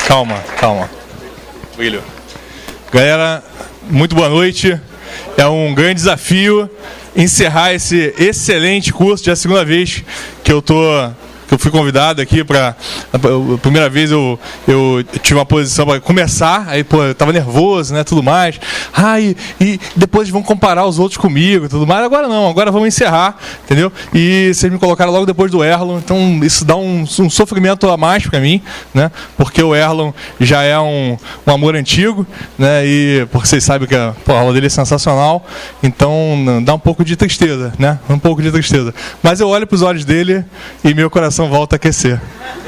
Calma. William. Galera, muito boa noite. É um grande desafio encerrar esse excelente curso. Já é a segunda vez que eu fui convidado aqui para... A primeira vez eu tive uma posição para começar, aí eu tava nervoso, né, tudo mais. E depois vão comparar os outros comigo e tudo mais. Agora não, agora vamos encerrar, entendeu? E vocês me colocaram logo depois do Erlon, então isso dá um sofrimento a mais para mim, né? Porque o Erlon já é um amor antigo, né? E porque vocês sabem que a aula dele é sensacional, então dá um pouco de tristeza, né? Um pouco de tristeza. Mas eu olho para os olhos dele e meu coração volta a aquecer,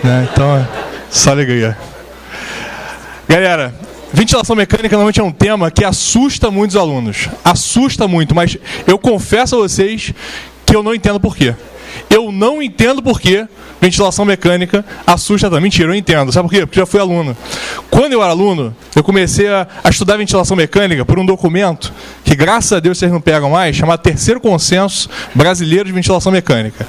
né? Então, só alegria. Galera, ventilação mecânica normalmente é um tema que assusta muitos alunos. Assusta muito, mas eu confesso a vocês que eu não entendo por quê. Eu não entendo por que ventilação mecânica assusta tanto. Mentira, eu entendo. Sabe por quê? Porque já fui aluno. Quando eu era aluno, eu comecei a estudar ventilação mecânica por um documento que, graças a Deus, vocês não pegam mais, chamado Terceiro Consenso Brasileiro de Ventilação Mecânica.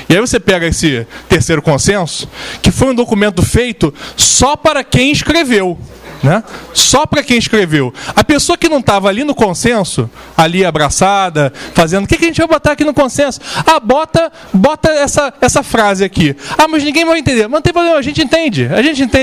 E aí você pega esse Terceiro Consenso, que foi um documento feito só para quem escreveu. Né? Só para quem escreveu. A pessoa que não estava ali no consenso, ali abraçada, fazendo, o que a gente vai botar aqui no consenso? Bota essa frase aqui. Mas ninguém vai entender. Mas não tem problema, a gente entende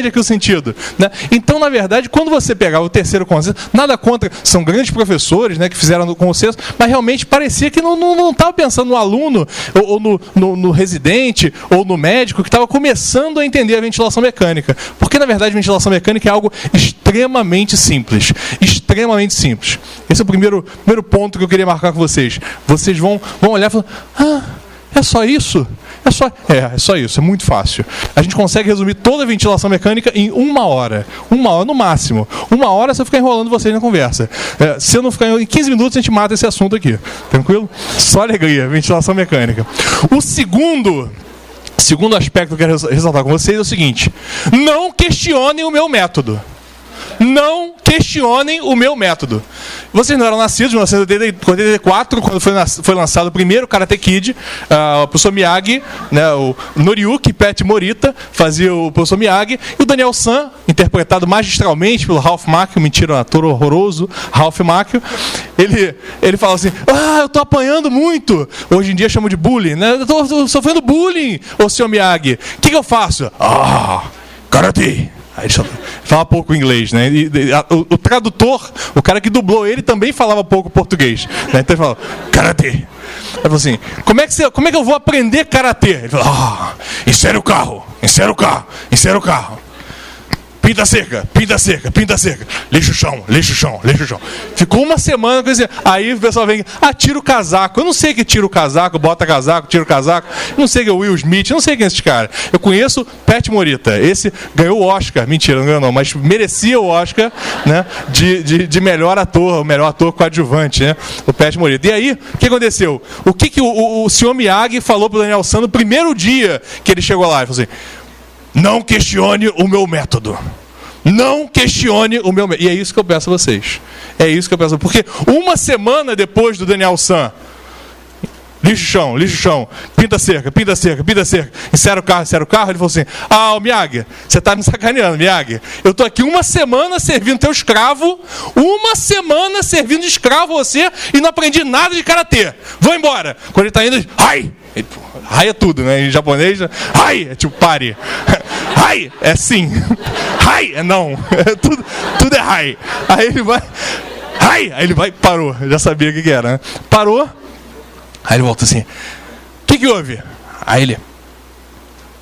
aqui o sentido, né? Então, na verdade, quando você pegar o terceiro consenso, nada contra, são grandes professores, né, que fizeram no consenso, mas realmente parecia que não estava pensando no aluno, ou no residente, ou no médico, que estava começando a entender a ventilação mecânica. Porque, na verdade, ventilação mecânica é algo extremamente simples. Extremamente simples. Esse é o primeiro ponto que eu queria marcar com vocês. Vocês vão olhar e falar, é só isso? É só isso, é muito fácil. A gente consegue resumir toda a ventilação mecânica em 1 hora. 1 hora no máximo. 1 hora você ficar enrolando vocês na conversa. Se eu não ficar em 15 minutos, a gente mata esse assunto aqui. Tranquilo? Só alegria, ventilação mecânica. O segundo aspecto que eu quero ressaltar com vocês é o seguinte: não questionem o meu método. Não questionem o meu método. Vocês não eram nascidos em 1984, quando foi lançado o primeiro Karate Kid. O professor Miyagi, né, o Noriyuki Pet Morita fazia o professor Miyagi, e o Daniel San, interpretado magistralmente pelo Ralph Macchio, mentira, um ator horroroso, Ralph Macchio, ele fala assim, eu tô apanhando muito. Hoje em dia chamam de bullying, né? Eu tô sofrendo bullying, ô senhor Miyagi. O que eu faço? Karate. Aí ele fala pouco inglês, né? O tradutor, o cara que dublou ele, também falava pouco português, né? Então ele fala, karatê. Ele falou assim, como é que eu vou aprender karatê? Ele falou, insere o carro. Pinta a cerca. Lixa o chão. Ficou uma semana com isso. Aí o pessoal vem, tira o casaco. Eu não sei que tira o casaco, bota casaco, tira o casaco. Eu não sei que é o Will Smith, eu não sei quem é esse cara. Eu conheço Pet Morita. Esse ganhou o Oscar. Mentira, não ganhou não, mas merecia o Oscar, né, de melhor ator, o melhor ator coadjuvante, né? O Pet Morita. E aí, o que aconteceu? O que o senhor Miyagi falou pro Daniel San no primeiro dia que ele chegou lá? Ele falou assim, não questione o meu método. Não questione o meu método. E é isso que eu peço a vocês. Porque uma semana depois do Daniel San, lixa o chão, pinta a cerca, insere o carro, ele falou assim, Miyagi, você tá me sacaneando, Miyagi. Eu tô aqui uma semana servindo teu escravo, de escravo você, e não aprendi nada de karatê. Vou embora. Quando ele tá indo, Hai é tudo, né? Em japonês, hai é tipo pare. Hai é sim. Hai é não. Tudo é hai. Aí ele vai, parou. Eu já sabia o que era, né? Parou. Aí ele volta assim, o que houve? Aí ele,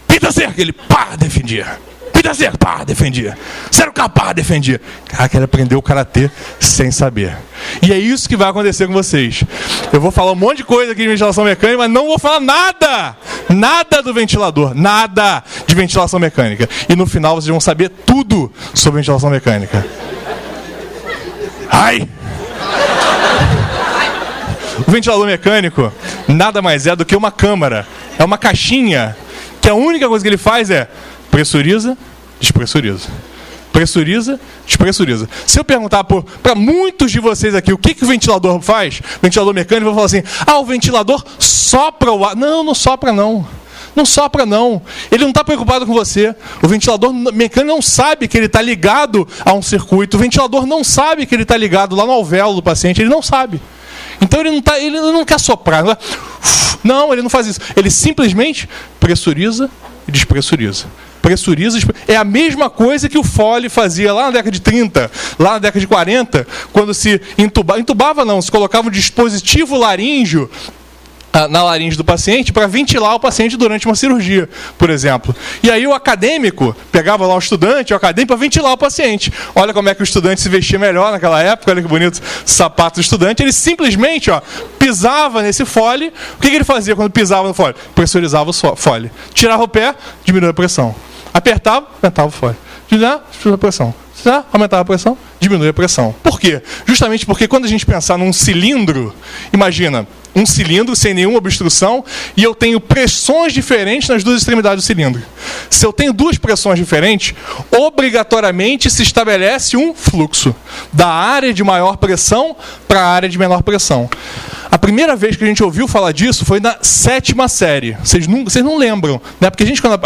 pinta a cerca. Ele, defendia. Pinta a cerca, defendia. Sério, defendia. Caraca, ele aprendeu o karatê sem saber. E é isso que vai acontecer com vocês. Eu vou falar um monte de coisa aqui de ventilação mecânica, mas não vou falar nada do ventilador, nada de ventilação mecânica. E no final vocês vão saber tudo sobre ventilação mecânica. O ventilador mecânico nada mais é do que uma câmara. É uma caixinha que a única coisa que ele faz é pressuriza, despressuriza. Pressuriza, despressuriza. Se eu perguntar para muitos de vocês aqui o que o ventilador faz, ventilador mecânico, eu vou falar assim, o ventilador sopra o ar. Não sopra não. Não sopra, não. Ele não está preocupado com você. O ventilador mecânico não sabe que ele está ligado a um circuito. O ventilador não sabe que ele está ligado lá no alvéolo do paciente. Ele não sabe. Então ele não quer soprar. Não, ele não faz isso. Ele simplesmente pressuriza e despressuriza. Pressuriza, é a mesma coisa que o Foley fazia lá na década de 30, lá na década de 40, quando se entubava não, se colocava um dispositivo laríngeo na laringe do paciente para ventilar o paciente durante uma cirurgia, por exemplo. E aí o acadêmico pegava lá o estudante, o acadêmico, para ventilar o paciente. Olha como é que o estudante se vestia melhor naquela época, olha que bonito sapato do estudante. Ele simplesmente pisava nesse Foley. O que ele fazia quando pisava no Foley? Pressurizava o Foley. Tirava o pé, diminuía a pressão. Apertava, aumentava o Foley. Diminuía a pressão. Aumentava a pressão, diminui a pressão. Por quê? Justamente porque quando a gente pensar num cilindro, imagina, um cilindro sem nenhuma obstrução e eu tenho pressões diferentes nas duas extremidades do cilindro. Se eu tenho duas pressões diferentes, obrigatoriamente se estabelece um fluxo da área de maior pressão para a área de menor pressão. A primeira vez que a gente ouviu falar disso foi na 7ª série. Vocês não lembram, né? Porque a gente, quando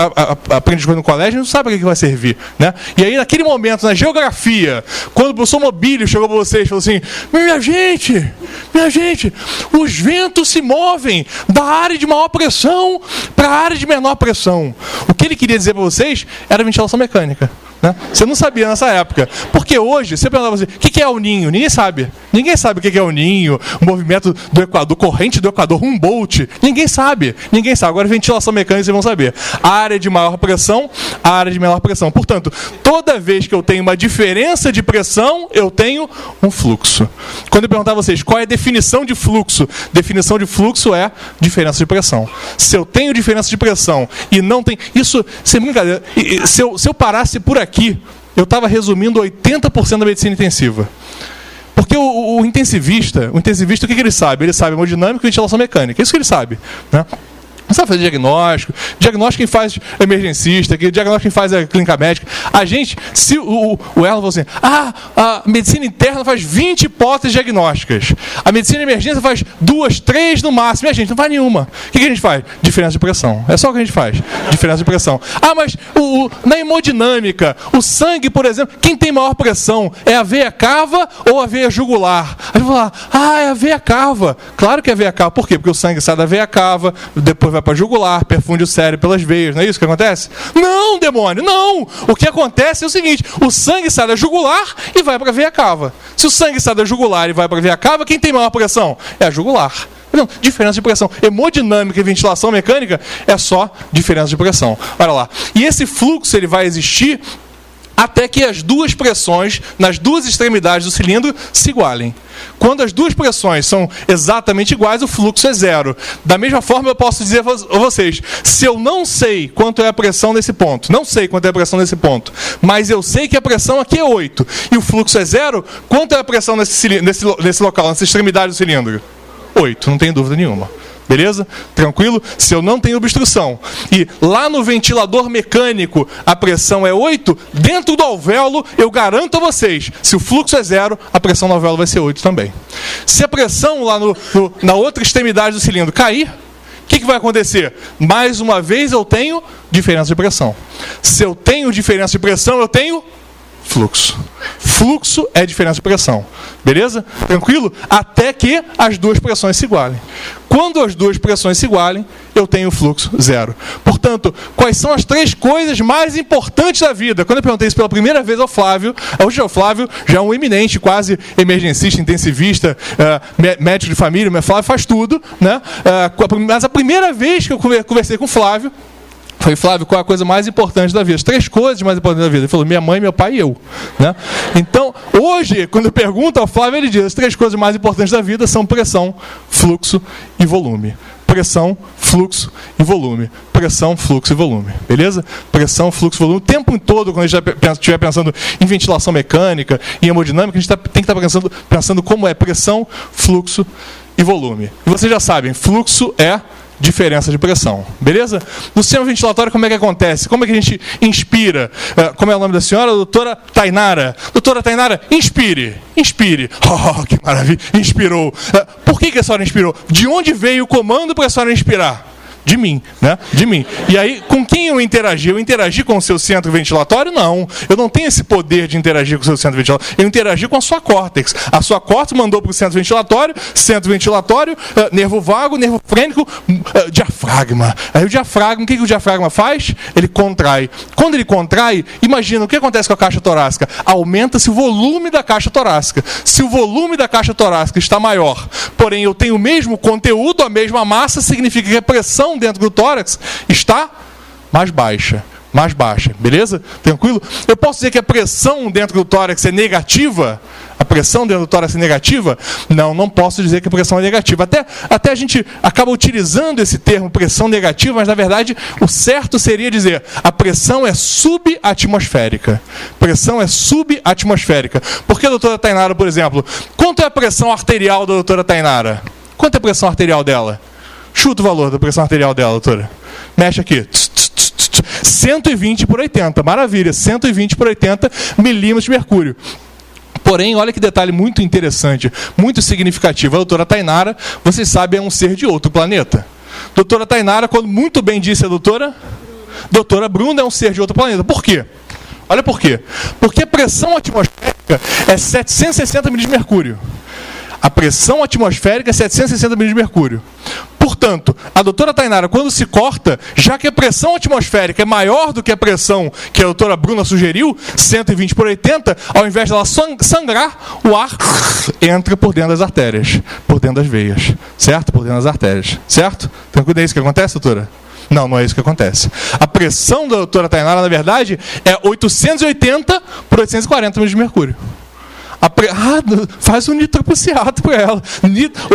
aprende coisa no colégio, a gente não sabe para que vai servir, né? E aí, naquele momento, na geografia, quando o professor Mobílio chegou para vocês e falou assim: minha gente, os ventos se movem da área de maior pressão para a área de menor pressão. O que ele queria dizer para vocês era ventilação mecânica. Né? Você não sabia nessa época. Porque hoje, você perguntava assim, o que é o ninho? Ninguém sabe. Ninguém sabe o que é o ninho, o movimento do Equador, corrente do Equador, Humboldt. Ninguém sabe. Agora, ventilação mecânica, vocês vão saber. A área de maior pressão, a área de menor pressão. Portanto, toda vez que eu tenho uma diferença de pressão, eu tenho um fluxo. Quando eu perguntar a vocês qual é a definição de fluxo, definição de fluxo é diferença de pressão. Se eu tenho diferença de pressão e não tem... Isso, sem brincadeira, se eu parasse por aqui, eu estava resumindo 80% da medicina intensiva. Porque o intensivista, o que ele sabe? Ele sabe hemodinâmica e ventilação mecânica. É isso que ele sabe, né? Não sabe fazer diagnóstico quem faz emergencista, diagnóstico quem faz a clínica médica. A gente, se o Erlon falou assim, a medicina interna faz 20 hipóteses diagnósticas. A medicina de emergência faz 2, 3 no máximo. E a gente não faz nenhuma. O que a gente faz? Diferença de pressão. É só o que a gente faz. Diferença de pressão. Mas na hemodinâmica, o sangue, por exemplo, quem tem maior pressão é a veia cava ou a veia jugular? A gente vai falar, é a veia cava. Claro que é a veia cava. Por quê? Porque o sangue sai da veia cava, depois vai para jugular, perfunde o cérebro pelas veias, não é isso que acontece? Não, demônio, não! O que acontece é o seguinte, o sangue sai da jugular e vai para a veia cava. Se o sangue sai da jugular e vai para a veia cava, quem tem maior pressão? É a jugular. Não, diferença de pressão. Hemodinâmica e ventilação mecânica é só diferença de pressão. Olha lá. E esse fluxo ele vai existir até que as duas pressões nas duas extremidades do cilindro se igualem. Quando as duas pressões são exatamente iguais, o fluxo é zero. Da mesma forma, eu posso dizer a vocês, se eu não sei quanto é a pressão nesse ponto, mas eu sei que a pressão aqui é 8, e o fluxo é zero, quanto é a pressão nesse local, nessa extremidade do cilindro? 8, não tem dúvida nenhuma. Beleza? Tranquilo? Se eu não tenho obstrução e lá no ventilador mecânico a pressão é 8, dentro do alvéolo eu garanto a vocês, se o fluxo é zero, a pressão no alvéolo vai ser 8 também. Se a pressão lá na outra extremidade do cilindro cair, o que vai acontecer? Mais uma vez eu tenho diferença de pressão. Se eu tenho diferença de pressão, eu tenho fluxo. Fluxo é diferença de pressão. Beleza? Tranquilo? Até que as duas pressões se igualem. Quando as duas pressões se igualem, eu tenho fluxo zero. Portanto, quais são as 3 coisas mais importantes da vida? Quando eu perguntei isso pela primeira vez ao Flávio, hoje o Flávio já é um eminente, quase emergencista, intensivista, médico de família, mas Flávio faz tudo, né? Mas a primeira vez que eu conversei com o Flávio, falei, Flávio, qual é a coisa mais importante da vida? As 3 coisas mais importantes da vida. Ele falou, minha mãe, meu pai e eu. Né? Então, hoje, quando eu pergunto ao Flávio, ele diz, as 3 coisas mais importantes da vida são pressão, fluxo e volume. Pressão, fluxo e volume. Pressão, fluxo e volume. Beleza? Pressão, fluxo e volume. O tempo todo, quando a gente estiver pensando em ventilação mecânica, em hemodinâmica, a gente tem que estar pensando como é pressão, fluxo e volume. E vocês já sabem, fluxo é diferença de pressão, beleza? No sistema ventilatório, como é que acontece? Como é que a gente inspira? Como é o nome da senhora? Doutora Tainara. Doutora Tainara, inspire. Inspire. Oh, que maravilha. Inspirou. Por que a senhora inspirou? De onde veio o comando para a senhora inspirar? De mim, né? De mim. E aí, com quem eu interagi? Eu interagi com o seu centro ventilatório? Não. Eu não tenho esse poder de interagir com o seu centro ventilatório. Eu interagi com a sua córtex. A sua córtex mandou para o centro ventilatório, nervo vago, nervo frênico, diafragma. Aí o diafragma, o que o diafragma faz? Ele contrai. Quando ele contrai, imagina o que acontece com a caixa torácica. Aumenta-se o volume da caixa torácica. Se o volume da caixa torácica está maior, porém eu tenho o mesmo conteúdo, a mesma massa, significa que a pressão dentro do tórax está mais baixa, beleza? Tranquilo? Eu posso dizer que a pressão dentro do tórax é negativa? A pressão dentro do tórax é negativa? Não posso dizer que a pressão é negativa. Até a gente acaba utilizando esse termo pressão negativa, mas na verdade o certo seria dizer a pressão é subatmosférica. Pressão é subatmosférica. Porque, doutora Tainara, por exemplo, quanto é a pressão arterial da doutora Tainara? Quanto é a pressão arterial dela? Chuta o valor da pressão arterial dela, doutora. Mexe aqui. 120 por 80. Maravilha. 120 por 80 milímetros de mercúrio. Porém, olha que detalhe muito interessante, muito significativo. A doutora Tainara, vocês sabem, é um ser de outro planeta. Doutora Tainara, quando muito bem disse a doutora Bruna, é um ser de outro planeta. Por quê? Olha por quê. Porque a pressão atmosférica é 760 milímetros de mercúrio. A pressão atmosférica é 760 milímetros de mercúrio. Portanto, a doutora Tainara, quando se corta, já que a pressão atmosférica é maior do que a pressão que a doutora Bruna sugeriu, 120 por 80, ao invés dela sangrar, o ar entra por dentro das artérias, por dentro das veias, certo? Por dentro das artérias, certo? Tranquilo, é isso que acontece, doutora? Não é isso que acontece. A pressão da doutora Tainara, na verdade, é 880 por 840 milímetros de mercúrio. Faz um nitroprusiato para ela.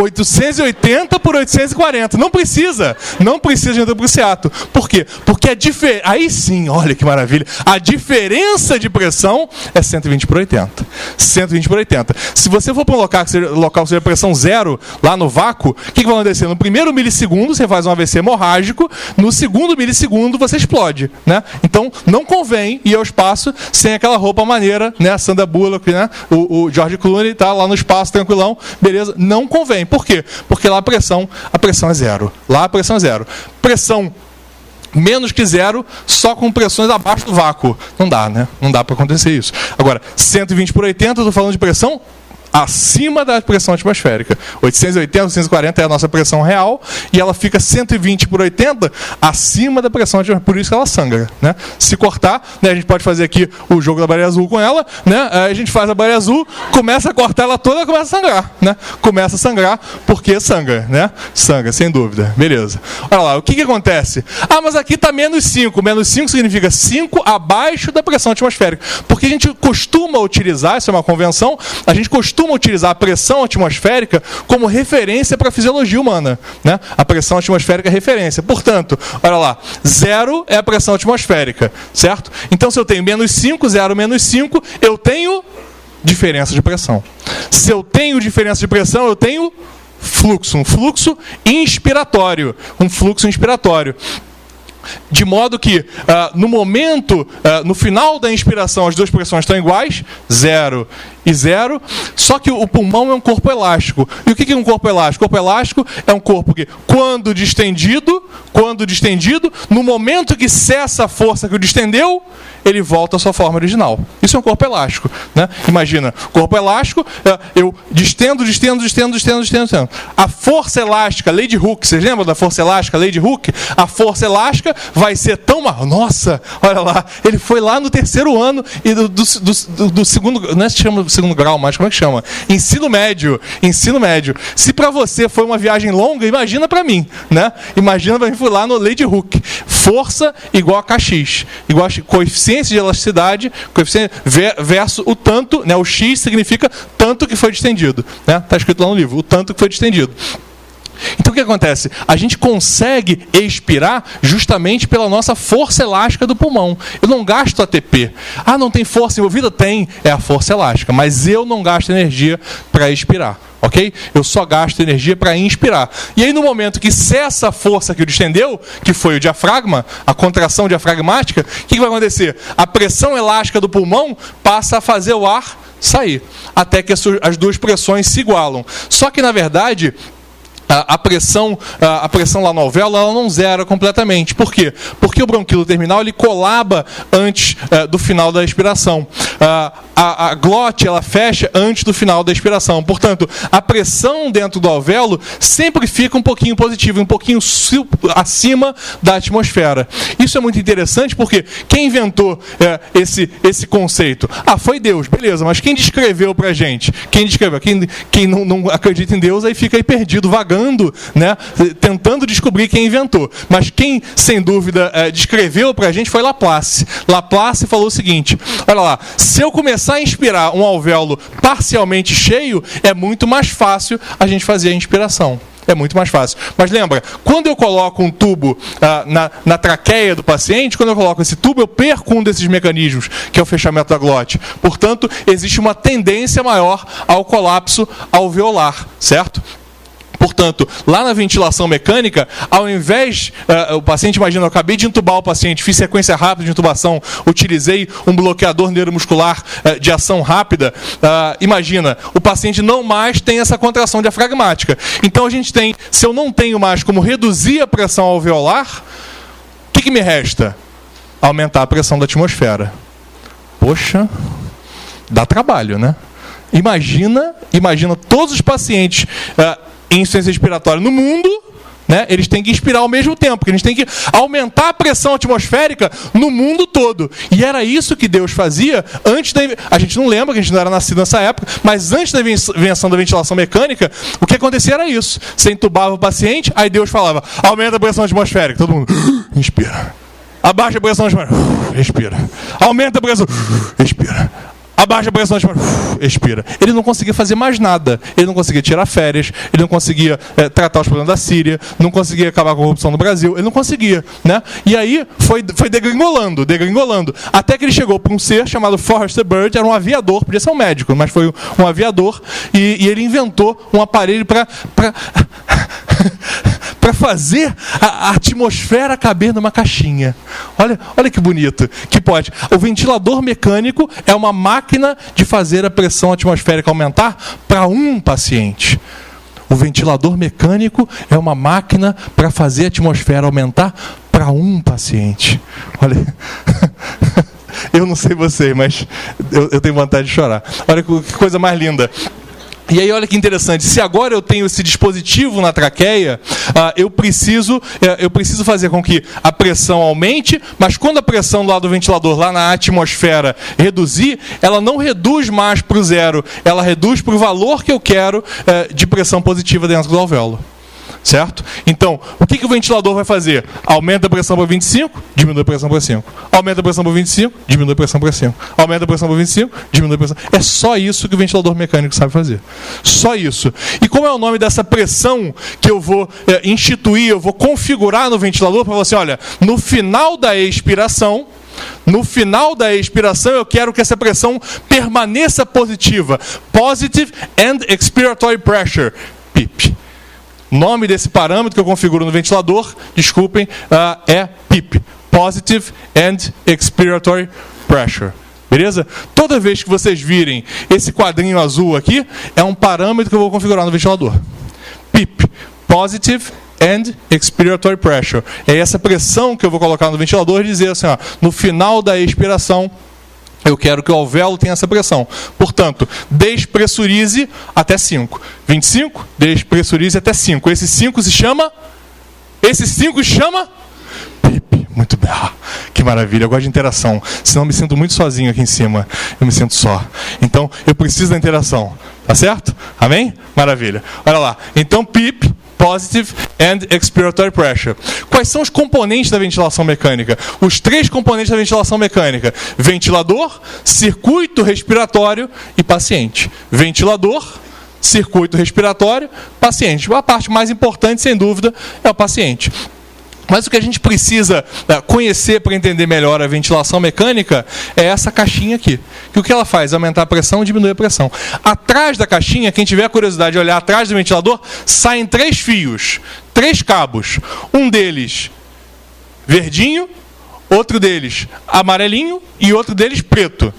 880 por 840. Não precisa de nitroprusiato. Por quê? Porque aí sim, olha que maravilha. A diferença de pressão é 120 por 80. 120 por 80. Se você for para um local que seja pressão zero, lá no vácuo, o que vai acontecer? No primeiro milissegundo você faz um AVC hemorrágico, no segundo milissegundo você explode, né? Então não convém ir ao espaço sem aquela roupa maneira, né? A Sandra Bullock, né? O George Clooney está lá no espaço, tranquilão, beleza? Não convém. Por quê? Porque lá a pressão é zero. Lá a pressão é zero. Pressão menos que zero, só com pressões abaixo do vácuo. Não dá, né? Não dá para acontecer isso. Agora, 120 por 80, eu estou falando de pressão acima da pressão atmosférica. 880, 840 é a nossa pressão real e ela fica 120 por 80 acima da pressão atmosférica. Por isso que ela sangra, né? Se cortar, né, a gente pode fazer aqui o jogo da baleia azul com ela, né? Aí a gente faz a baleia azul, começa a cortar ela toda, começa a sangrar, né? Começa a sangrar porque sangra, né? Sangra, sem dúvida. Beleza. Olha lá, o que acontece? Mas aqui está menos 5. Menos 5 significa 5 abaixo da pressão atmosférica. Porque a gente costuma utilizar, isso é uma convenção, a gente costuma utilizar a pressão atmosférica como referência para a fisiologia humana, né? A pressão atmosférica é referência. Portanto, olha lá, 0 é a pressão atmosférica, certo? Então, se eu tenho menos 5, 0 menos 5, eu tenho diferença de pressão. Se eu tenho diferença de pressão, eu tenho fluxo, um fluxo inspiratório. De modo que, no momento, no final da inspiração, as duas pressões estão iguais, 0 e 0, só que o pulmão é um corpo elástico. E o que é um corpo elástico? O corpo elástico é um corpo que, quando distendido, no momento que cessa a força que o distendeu, ele volta à sua forma original. Isso é um corpo elástico, né? Imagina, corpo elástico, eu distendo. A força elástica, lei de Hooke, vocês lembram da força elástica, lei de Hooke? A força elástica vai ser tão... Nossa, olha lá, ele foi lá no terceiro ano e do segundo... Não é que se chama segundo grau, mas como é que chama? Ensino médio. Se para você foi uma viagem longa, imagina para mim, né? Imagina para mim, fui lá no lei de Hooke. Força igual a Kx, igual a coeficiente de elasticidade, coeficiente versus o tanto, né? O x significa tanto que foi distendido, né? Está escrito lá no livro, o tanto que foi distendido. Então o que acontece? A gente consegue expirar justamente pela nossa força elástica do pulmão. Eu não gasto ATP. Não tem força envolvida? Tem, é a força elástica, mas eu não gasto energia para expirar. Ok? Eu só gasto energia para inspirar. E aí, no momento que cessa a força que o distendeu, que foi o diafragma, a contração diafragmática, o que vai acontecer? A pressão elástica do pulmão passa a fazer o ar sair, até que as duas pressões se igualam. Só que, na verdade, a pressão lá no alvéolo ela não zera completamente. Por quê? Porque o bronquíolo terminal ele colaba antes do final da expiração. A glote ela fecha antes do final da expiração. Portanto, a pressão dentro do alvéolo sempre fica um pouquinho positiva, um pouquinho acima da atmosfera. Isso é muito interessante porque quem inventou esse conceito? Foi Deus, beleza, mas quem descreveu pra gente? Quem descreveu? Quem não acredita em Deus aí fica aí perdido, vagando, né? Tentando descobrir quem inventou. Mas quem, sem dúvida, descreveu pra gente foi Laplace. Laplace falou o seguinte: olha lá, se eu começar a inspirar um alvéolo parcialmente cheio, é muito mais fácil a gente fazer a inspiração. É muito mais fácil. Mas lembra, quando eu coloco um tubo na traqueia do paciente, quando eu coloco esse tubo, eu perco um desses mecanismos, que é o fechamento da glote. Portanto, existe uma tendência maior ao colapso alveolar, certo? Portanto, lá na ventilação mecânica, ao invés, o paciente, imagina, eu acabei de intubar o paciente, fiz sequência rápida de intubação, utilizei um bloqueador neuromuscular de ação rápida, imagina, o paciente não mais tem essa contração diafragmática. Então a gente tem, se eu não tenho mais como reduzir a pressão alveolar, o que me resta? Aumentar a pressão da atmosfera. Poxa, dá trabalho, né? Imagina todos os pacientes em insuficiência respiratória no mundo, né, eles têm que inspirar ao mesmo tempo, porque a gente tem que aumentar a pressão atmosférica no mundo todo. E era isso que Deus fazia antes da... A gente não lembra, que a gente não era nascido nessa época, mas antes da invenção da ventilação mecânica, o que acontecia era isso. Você entubava o paciente, aí Deus falava, aumenta a pressão atmosférica. Todo mundo, inspira. Abaixa a pressão atmosférica, respira. Aumenta a pressão, respira. Abaixa a pressão, expira. Ele não conseguia fazer mais nada. Ele não conseguia tirar férias, ele não conseguia tratar os problemas da Síria, não conseguia acabar com a corrupção no Brasil, ele não conseguia, né? E aí foi degringolando, até que ele chegou para um ser chamado Forrester Bird, era um aviador, podia ser um médico, mas foi um aviador, e ele inventou um aparelho para fazer a atmosfera caber numa caixinha. Olha que bonito, que pode. O ventilador mecânico é uma máquina de fazer a pressão atmosférica aumentar para um paciente. O ventilador mecânico é uma máquina para fazer a atmosfera aumentar para um paciente. Olha, eu não sei vocês, mas eu tenho vontade de chorar. Olha que coisa mais linda. E aí, olha que interessante, se agora eu tenho esse dispositivo na traqueia, eu preciso fazer com que a pressão aumente, mas quando a pressão do lado do ventilador, lá na atmosfera, reduzir, ela não reduz mais para o zero, ela reduz para o valor que eu quero de pressão positiva dentro do alvéolo. Certo? Então, o que o ventilador vai fazer? Aumenta a pressão para 25, diminui a pressão para 5. Aumenta a pressão para 25, diminui a pressão para 5. Aumenta a pressão para 25, diminui a pressão. É só isso que o ventilador mecânico sabe fazer. Só isso. E como é o nome dessa pressão que eu vou instituir, eu vou configurar no ventilador para você, olha, no final da expiração, eu quero que essa pressão permaneça positiva. Positive and Expiratory Pressure. PIP. O nome desse parâmetro que eu configuro no ventilador, desculpem, é PIP. Positive and Expiratory Pressure. Beleza? Toda vez que vocês virem esse quadrinho azul aqui, é um parâmetro que eu vou configurar no ventilador. PIP. Positive and Expiratory Pressure. É essa pressão que eu vou colocar no ventilador e dizer assim, ó, no final da expiração, eu quero que o alvéolo tenha essa pressão. Portanto, despressurize até 5. 25, despressurize até 5. Esse 5 se chama PIP. Muito bem. Que maravilha. Eu gosto de interação. Senão eu me sinto muito sozinho aqui em cima. Eu me sinto só. Então, eu preciso da interação. Tá certo? Amém? Maravilha. Olha lá. Então, PIP, Positive and Expiratory Pressure. Quais são os componentes da ventilação mecânica? Os 3 componentes da ventilação mecânica: ventilador, circuito respiratório e paciente. Ventilador, circuito respiratório, paciente. A parte mais importante, sem dúvida, é o paciente. Mas o que a gente precisa conhecer para entender melhor a ventilação mecânica é essa caixinha aqui. Que o que ela faz? Aumentar a pressão e diminuir a pressão. Atrás da caixinha, quem tiver curiosidade de olhar atrás do ventilador, saem 3 fios, 3 cabos. Um deles verdinho, outro deles amarelinho e outro deles preto.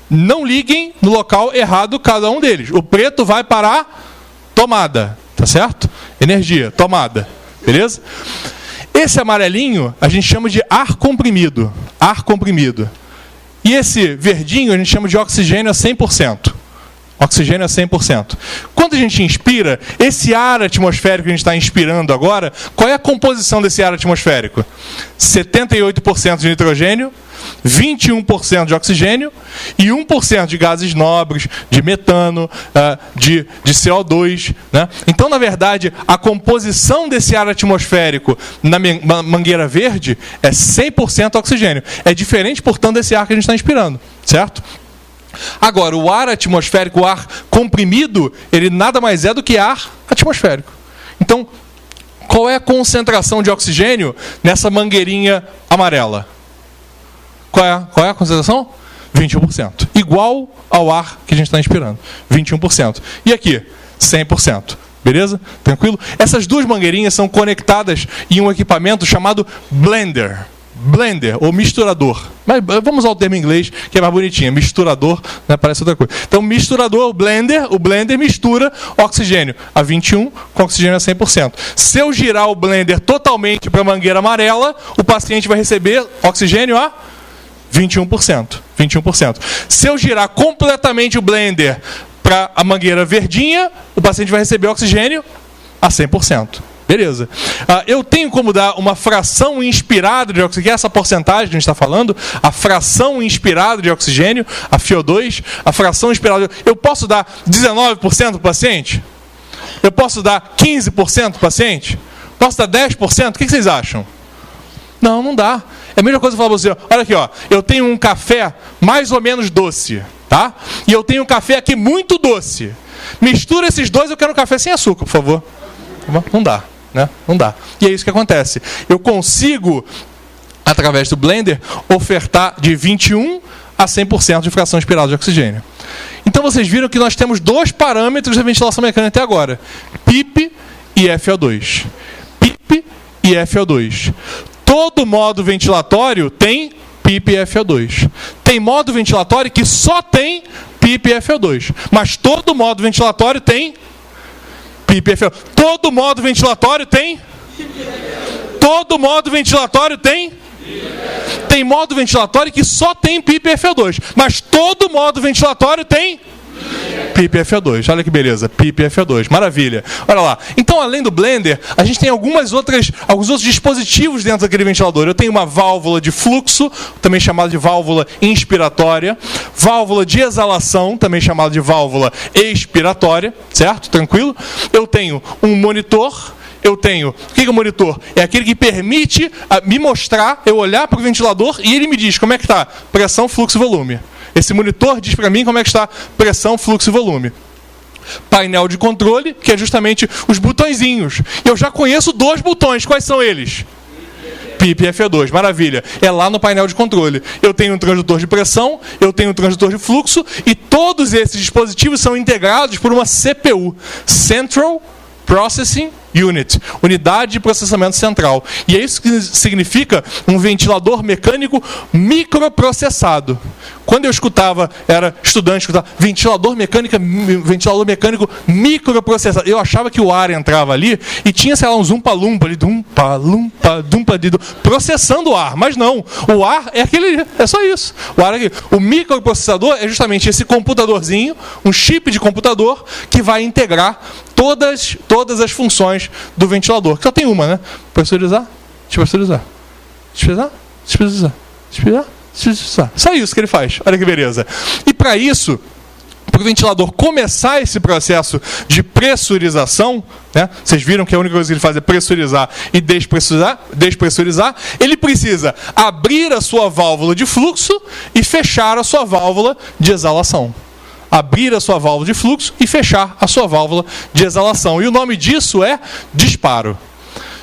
Não liguem no local errado cada um deles. O preto vai para a tomada, tá certo? Energia, tomada. Beleza? Esse amarelinho a gente chama de ar comprimido. Ar comprimido. E esse verdinho a gente chama de oxigênio a 100%. Oxigênio a 100%. Quando a gente inspira, esse ar atmosférico que a gente está inspirando agora, qual é a composição desse ar atmosférico? 78% de nitrogênio, 21% de oxigênio e 1% de gases nobres, de metano, de CO2. Né? Então, na verdade, a composição desse ar atmosférico na mangueira verde é 100% oxigênio. É diferente, portanto, desse ar que a gente está inspirando, certo? Agora, o ar atmosférico, o ar comprimido, ele nada mais é do que ar atmosférico. Então, qual é a concentração de oxigênio nessa mangueirinha amarela? Qual é a concentração? 21%. Igual ao ar que a gente está inspirando. 21%. E aqui? 100%. Beleza? Tranquilo? Essas duas mangueirinhas são conectadas em um equipamento chamado blender. Blender, ou misturador. Mas vamos ao termo em inglês, que é mais bonitinho. Misturador, né, parece outra coisa. Então, misturador, o blender mistura oxigênio a 21 com oxigênio a 100%. Se eu girar o blender totalmente para a mangueira amarela, o paciente vai receber oxigênio a 21%. 21%. Se eu girar completamente o blender para a mangueira verdinha, o paciente vai receber oxigênio a 100%. Beleza. Eu tenho como dar uma fração inspirada de oxigênio, que é essa porcentagem que a gente está falando, a fração inspirada de oxigênio, a FiO2, a fração inspirada. Eu posso dar 19% para o paciente? Eu posso dar 15% para o paciente? Posso dar 10%? O que vocês acham? Não, não dá. É a mesma coisa que eu falo para você, olha aqui, ó, eu tenho um café mais ou menos doce, tá? E eu tenho um café aqui muito doce. Mistura esses dois, eu quero um café sem açúcar, por favor. Não dá. Né? Não dá. E é isso que acontece. Eu consigo, através do blender, ofertar de 21 a 100% de fração inspirada de oxigênio. Então vocês viram que nós temos dois parâmetros da ventilação mecânica até agora. PIP e FO2. PIP e FO2. Todo modo ventilatório tem PIP e FO2. Tem modo ventilatório que só tem PIP e FO2. Mas todo modo ventilatório tem PIP e FO2. Todo modo ventilatório tem? Todo modo ventilatório tem? Tem modo ventilatório que só tem PIP e FO2. Mas todo modo ventilatório tem? PIP e FO2. Olha que beleza. PIP e FO2. Maravilha. Olha lá. Então, além do blender, a gente tem alguns outros dispositivos dentro daquele ventilador. Eu tenho uma válvula de fluxo, também chamada de válvula inspiratória. Válvula de exalação, também chamada de válvula expiratória. Certo? Tranquilo? Eu tenho um monitor. Eu tenho... O que é o monitor? É aquele que permite me mostrar, eu olhar para o ventilador e ele me diz como é que está pressão, fluxo e volume. Esse monitor diz para mim como é que está pressão, fluxo e volume. Painel de controle, que é justamente os botõezinhos. Eu já conheço dois botões. Quais são eles? PIP e FO2. Maravilha. É lá no painel de controle. Eu tenho um transdutor de pressão, eu tenho um transdutor de fluxo, e todos esses dispositivos são integrados por uma CPU. Central Processing Unit, unidade de processamento central. E é isso que significa um ventilador mecânico microprocessado. Quando eu escutava, era estudante, escutava ventilador mecânico microprocessado. Eu achava que o ar entrava ali e tinha, sei lá, um zumpa-lumpa ali, processando o ar. Mas não, o ar é aquele, é só isso. O ar é aquele. O microprocessador é justamente esse computadorzinho, um chip de computador que vai integrar todas as funções do ventilador. Que só tem uma, né? Pressurizar, despressurizar. Despressurizar, despressurizar. Despressurizar, despressurizar. Só isso que ele faz. Olha que beleza. E para isso, para o ventilador começar esse processo de pressurização, né? Vocês viram que a única coisa que ele faz é pressurizar e despressurizar, ele precisa abrir a sua válvula de fluxo e fechar a sua válvula de exalação. Abrir a sua válvula de fluxo e fechar a sua válvula de exalação. E o nome disso é disparo.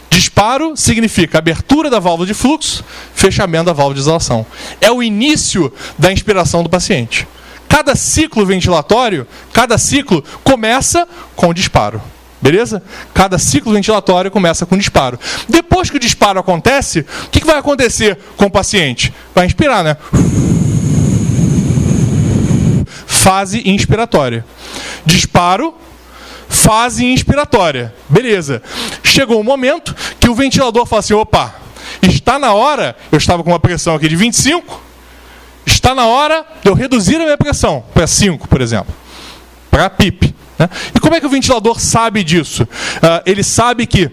Disparo significa abertura da válvula de fluxo, fechamento da válvula de exalação. É o início da inspiração do paciente. Cada ciclo ventilatório, cada ciclo começa com disparo. Beleza? Cada ciclo ventilatório começa com disparo. Depois que o disparo acontece, o que vai acontecer com o paciente? Vai inspirar, né? Fase inspiratória. Disparo, fase inspiratória. Beleza. Chegou um momento que o ventilador fala assim, opa, está na hora, eu estava com uma pressão aqui de 25, está na hora de eu reduzir a minha pressão para 5, por exemplo, para PIP. Né? E como é que o ventilador sabe disso? Ele sabe que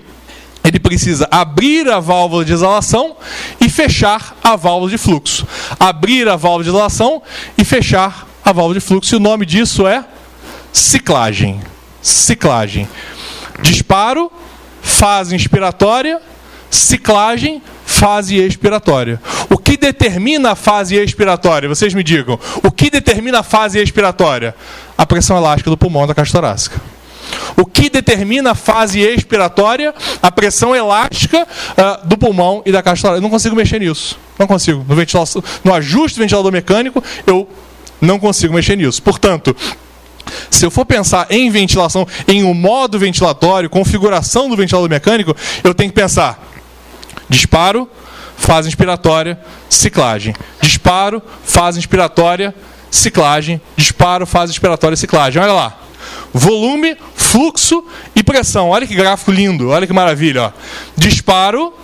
ele precisa abrir a válvula de exalação e fechar a válvula de fluxo. Abrir a válvula de exalação e fechar a válvula de fluxo. E o nome disso é ciclagem. Ciclagem. Disparo, fase inspiratória, ciclagem, fase expiratória. O que determina a fase expiratória? Vocês me digam. O que determina a fase expiratória? A pressão elástica do pulmão da caixa torácica. O que determina a fase expiratória? A pressão elástica do pulmão e da caixa torácica. Eu não consigo mexer nisso. Não consigo. No ajuste do ventilador mecânico, eu não consigo mexer nisso. Portanto, se eu for pensar em ventilação, em um modo ventilatório, configuração do ventilador mecânico, eu tenho que pensar disparo, fase inspiratória, ciclagem. Disparo, fase inspiratória, ciclagem. Disparo, fase inspiratória, ciclagem. Olha lá. Volume, fluxo e pressão. Olha que gráfico lindo, olha que maravilha. Ó. Disparo,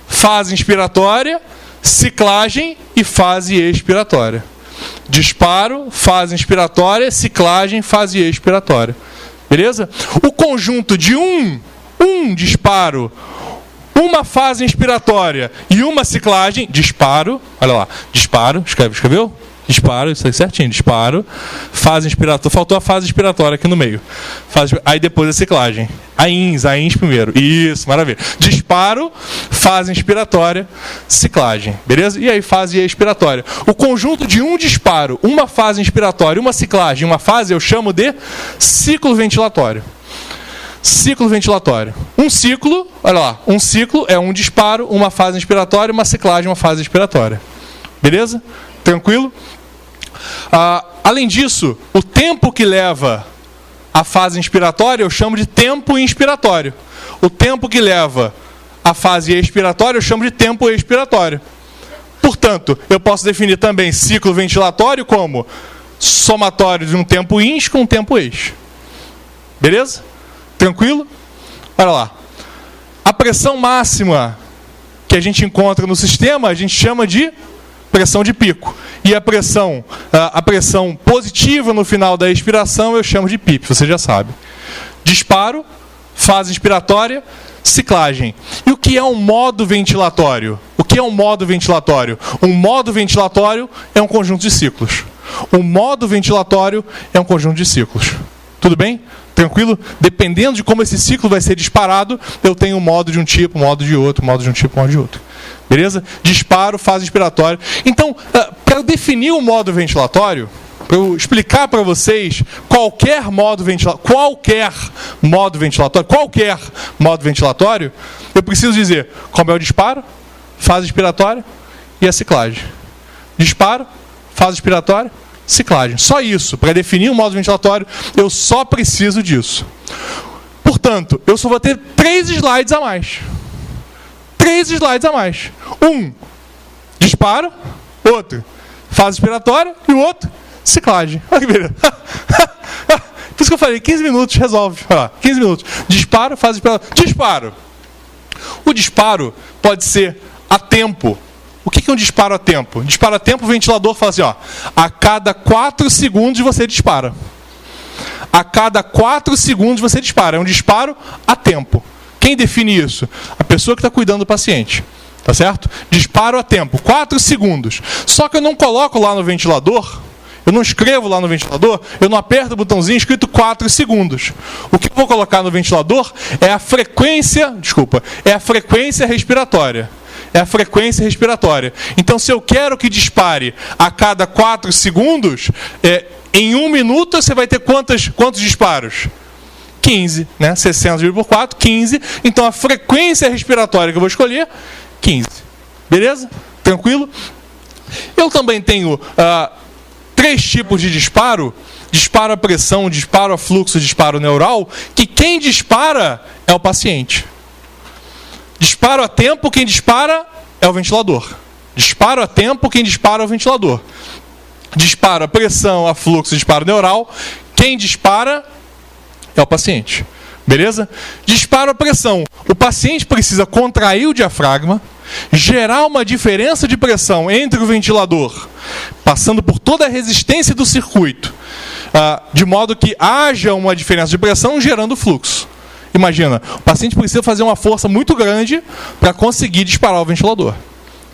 fase inspiratória, ciclagem e fase expiratória. Disparo, fase inspiratória, ciclagem, fase expiratória. Beleza? O conjunto de um disparo, uma fase inspiratória e uma ciclagem, disparo, olha lá, disparo, escreveu? Disparo, isso aí certinho, disparo, fase inspiratória, faltou a fase inspiratória aqui no meio. Aí depois a ciclagem. A ins primeiro. Isso, maravilha. Disparo, fase inspiratória, ciclagem. Beleza? E aí fase expiratória. O conjunto de um disparo, uma fase inspiratória, uma ciclagem, uma fase, eu chamo de ciclo ventilatório. Ciclo ventilatório. Um ciclo, olha lá, um ciclo é um disparo, uma fase inspiratória, uma ciclagem, uma fase expiratória. Beleza? Tranquilo? Além disso, o tempo que leva a fase inspiratória eu chamo de tempo inspiratório. O tempo que leva a fase expiratória eu chamo de tempo expiratório. Portanto, eu posso definir também ciclo ventilatório como somatório de um tempo ins com um tempo ex. Beleza? Tranquilo? Olha lá. A pressão máxima que a gente encontra no sistema a gente chama de pressão de pico. E a pressão positiva no final da expiração eu chamo de PIP, você já sabe. Disparo, fase inspiratória, ciclagem. E o que é um modo ventilatório? O que é um modo ventilatório? Um modo ventilatório é um conjunto de ciclos. Um modo ventilatório é um conjunto de ciclos. Tudo bem? Tranquilo? Dependendo de como esse ciclo vai ser disparado, eu tenho um modo de um tipo, um modo de outro, um modo de um tipo, um modo de outro. Beleza? Disparo, fase inspiratória. Então, para definir o modo ventilatório, para eu explicar para vocês qualquer modo ventilatório, eu preciso dizer como é o disparo, fase inspiratória e a ciclagem. Disparo, fase inspiratória, ciclagem. Só isso. Para definir um modo ventilatório, eu só preciso disso. Portanto, eu só vou ter 3 slides a mais. 3 slides a mais. Um, disparo. Outro, fase inspiratória. E o outro, ciclagem. Olha que beleza. Por isso que eu falei, 15 minutos resolve. 15 minutos. Disparo, fase inspiratória. Disparo. O disparo pode ser a tempo. O que é um disparo a tempo? Disparo a tempo, o ventilador fala assim, ó, a cada 4 segundos você dispara. A cada 4 segundos você dispara. É um disparo a tempo. Quem define isso? A pessoa que está cuidando do paciente. Tá certo? Disparo a tempo, 4 segundos. Só que eu não coloco lá no ventilador, eu não escrevo lá no ventilador, eu não aperto o botãozinho escrito 4 segundos. O que eu vou colocar no ventilador é a frequência, é a frequência respiratória. É a frequência respiratória. Então, se eu quero que dispare a cada 4 segundos, em 1 minuto você vai ter quantos disparos? 15, né? 60 dividido por 4, 15. Então, a frequência respiratória que eu vou escolher, 15. Beleza? Tranquilo? Eu também tenho 3 tipos de disparo. Disparo a pressão, disparo a fluxo, disparo neural, que quem dispara é o paciente. Disparo a tempo, quem dispara é o ventilador. Disparo a tempo, quem dispara é o ventilador. Disparo a pressão, a fluxo, disparo neural, quem dispara é o paciente. Beleza? Disparo a pressão. O paciente precisa contrair o diafragma, gerar uma diferença de pressão entre o ventilador, passando por toda a resistência do circuito, de modo que haja uma diferença de pressão gerando fluxo. Imagina, o paciente precisa fazer uma força muito grande para conseguir disparar o ventilador.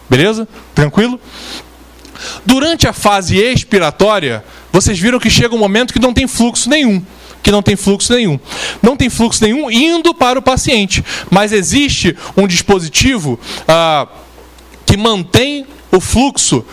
Beleza? Tranquilo? Durante a fase expiratória, vocês viram que chega um momento que não tem fluxo nenhum. Não tem fluxo nenhum indo para o paciente. Mas existe um dispositivo que mantém o fluxo,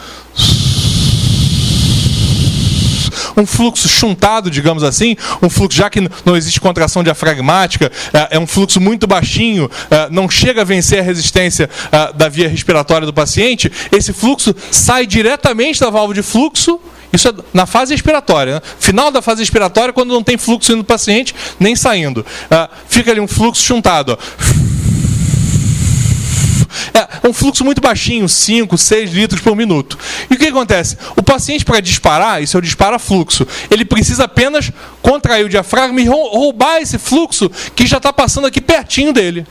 um fluxo chuntado, digamos assim, um fluxo, já que não existe contração diafragmática, é um fluxo muito baixinho, não chega a vencer a resistência da via respiratória do paciente. Esse fluxo sai diretamente da válvula de fluxo. Isso é na fase expiratória, né? Final da fase expiratória, quando não tem fluxo indo do paciente, nem saindo. Fica ali um fluxo chuntado. É um fluxo muito baixinho, 5, 6 litros por minuto. E o que acontece? O paciente, para disparar, isso é o dispara-fluxo, ele precisa apenas contrair o diafragma e roubar esse fluxo que já está passando aqui pertinho dele.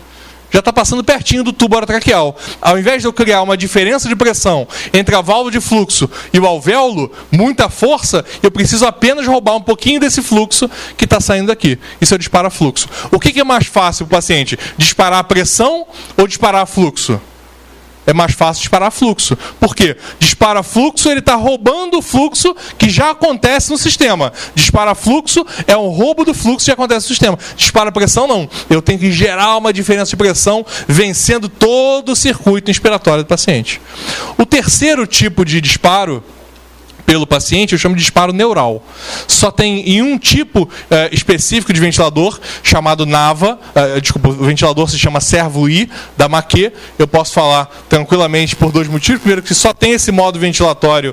Já está passando pertinho do tubo orotraqueal. Ao invés de eu criar uma diferença de pressão entre a válvula de fluxo e o alvéolo, muita força, eu preciso apenas roubar um pouquinho desse fluxo que está saindo daqui. Isso é o dispara-fluxo. O que é mais fácil para o paciente? Disparar a pressão ou disparar fluxo? É mais fácil disparar fluxo. Por quê? Dispara fluxo, ele está roubando o fluxo que já acontece no sistema. Dispara fluxo é um roubo do fluxo que já acontece no sistema. Dispara pressão, não. Eu tenho que gerar uma diferença de pressão vencendo todo o circuito inspiratório do paciente. O terceiro tipo de disparo pelo paciente, eu chamo de disparo neural. Só tem em um tipo específico de ventilador, chamado NAVA, o ventilador se chama Servo-I, da Maquet. Eu posso falar tranquilamente por 2 motivos. Primeiro, que só tem esse modo ventilatório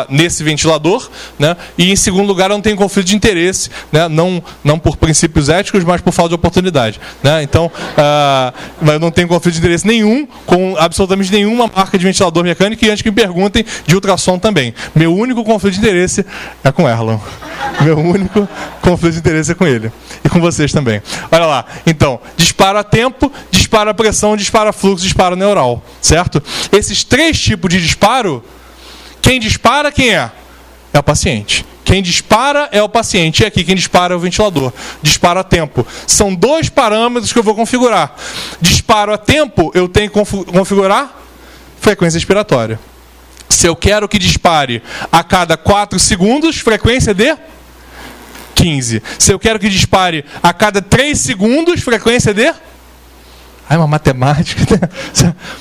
nesse ventilador, né? E em segundo lugar, eu não tenho conflito de interesse, né? Não por princípios éticos, mas por falta de oportunidade, né? Então, eu não tenho conflito de interesse nenhum com absolutamente nenhuma marca de ventilador mecânico, e antes que me perguntem, de ultrassom também. Meu único conflito de interesse é com Erlon. Meu único conflito de interesse é com ele. E com vocês também. Olha lá. Então, disparo a tempo, disparo a pressão, disparo a fluxo, disparo neural. Certo? Esses 3 tipos de disparo, quem dispara, quem é? É o paciente. Quem dispara é o paciente. E aqui, quem dispara é o ventilador. Disparo a tempo. São 2 parâmetros que eu vou configurar. Disparo a tempo, eu tenho que configurar frequência expiratória. Se eu quero que dispare a cada 4 segundos, frequência de 15. Se eu quero que dispare a cada 3 segundos, frequência de... uma matemática.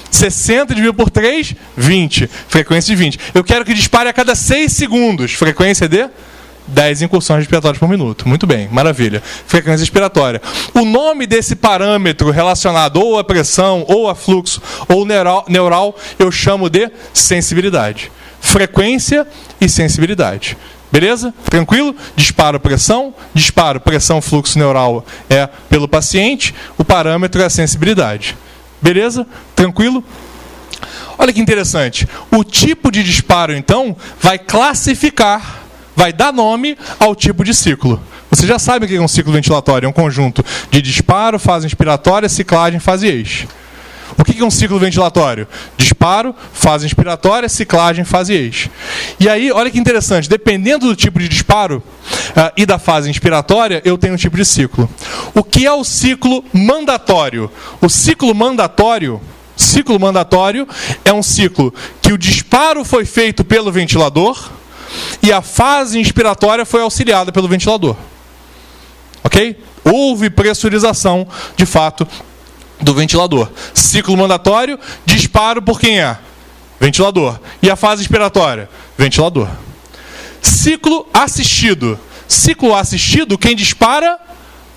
60 dividido por 3, 20. Frequência de 20. Eu quero que dispare a cada 6 segundos, frequência de 10 incursões respiratórias por minuto. Muito bem, maravilha. Frequência respiratória. O nome desse parâmetro relacionado ou a pressão, ou a fluxo, ou neural, eu chamo de sensibilidade. Frequência e sensibilidade. Beleza? Tranquilo? Disparo, pressão, fluxo neural é pelo paciente, o parâmetro é a sensibilidade. Beleza? Tranquilo? Olha que interessante. O tipo de disparo, então, vai classificar, vai dar nome ao tipo de ciclo. Você já sabe o que é um ciclo ventilatório, é um conjunto de disparo, fase inspiratória, ciclagem, fase eixo. O que é um ciclo ventilatório? Disparo, fase inspiratória, ciclagem, fase eixo. E aí, olha que interessante, dependendo do tipo de disparo e da fase inspiratória, eu tenho um tipo de ciclo. O que é o ciclo mandatório? O ciclo mandatório é um ciclo que o disparo foi feito pelo ventilador e a fase inspiratória foi auxiliada pelo ventilador. Ok? Houve pressurização, de fato, do ventilador. Ciclo mandatório, disparo por quem é? Ventilador. E a fase inspiratória? Ventilador. Ciclo assistido. Ciclo assistido, quem dispara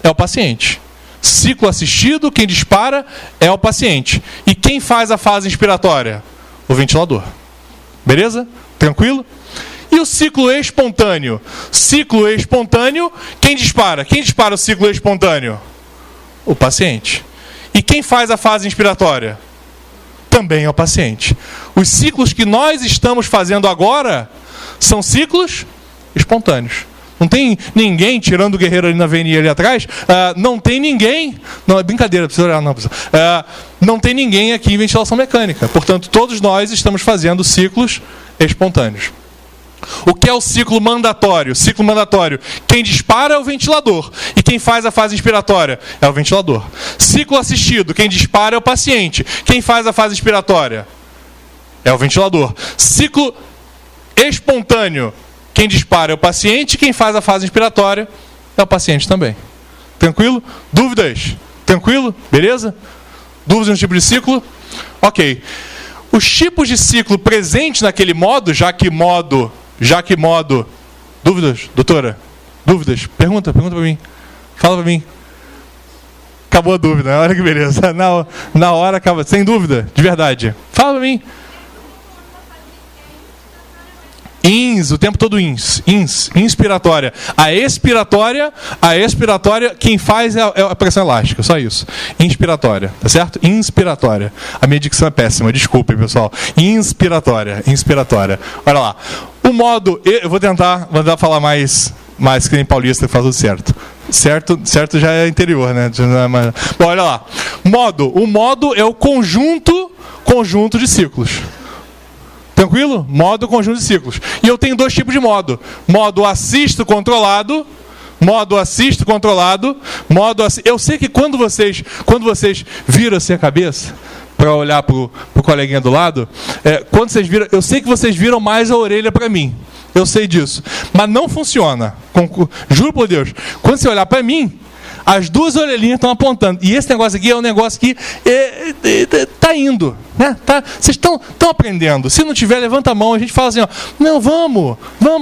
é o paciente. Ciclo assistido, quem dispara é o paciente. E quem faz a fase inspiratória? O ventilador. Beleza? Tranquilo? E o ciclo espontâneo? Ciclo espontâneo, quem dispara? Quem dispara o ciclo espontâneo? O paciente. E quem faz a fase inspiratória? Também é o paciente. Os ciclos que nós estamos fazendo agora são ciclos espontâneos. Não tem ninguém, tirando o guerreiro ali na VNI ali atrás, não tem ninguém... Não, é brincadeira, precisa olhar, não. Não tem ninguém aqui em ventilação mecânica. Portanto, todos nós estamos fazendo ciclos espontâneos. O que é o ciclo mandatório? Ciclo mandatório. Quem dispara é o ventilador. E quem faz a fase inspiratória é o ventilador. Ciclo assistido. Quem dispara é o paciente. Quem faz a fase inspiratória é o ventilador. Ciclo espontâneo. Quem dispara é o paciente. Quem faz a fase inspiratória é o paciente também. Tranquilo? Dúvidas? Tranquilo? Beleza? Dúvidas no tipo de ciclo? Ok. Os tipos de ciclo presentes naquele modo, já que modo... Dúvidas, doutora? Dúvidas? Pergunta para mim. Fala para mim. Acabou a dúvida, olha que beleza. Na hora acaba, sem dúvida, de verdade. Fala para mim. O tempo todo inspiratória. A expiratória, quem faz é a pressão elástica, só isso. Inspiratória, tá certo? Inspiratória. A minha dicção é péssima, desculpem, pessoal. Inspiratória. Olha lá. O modo, eu vou tentar falar mais que nem paulista que faz tudo certo. Certo já é interior, né? Bom, olha lá. O modo é o conjunto de ciclos. Tranquilo? Modo conjunto de ciclos. E eu tenho dois tipos de modo. Modo assisto controlado. Eu sei que quando vocês viram assim a cabeça para olhar pro coleguinha do lado, quando vocês viram, eu sei que vocês viram mais a orelha para mim. Eu sei disso. Mas não funciona. Juro por Deus. Quando você olhar para mim, as duas orelhinhas estão apontando. E esse negócio aqui é um negócio que está indo. Né? Vocês estão aprendendo. Se não tiver, levanta a mão. A gente fala assim, ó, não, vamos,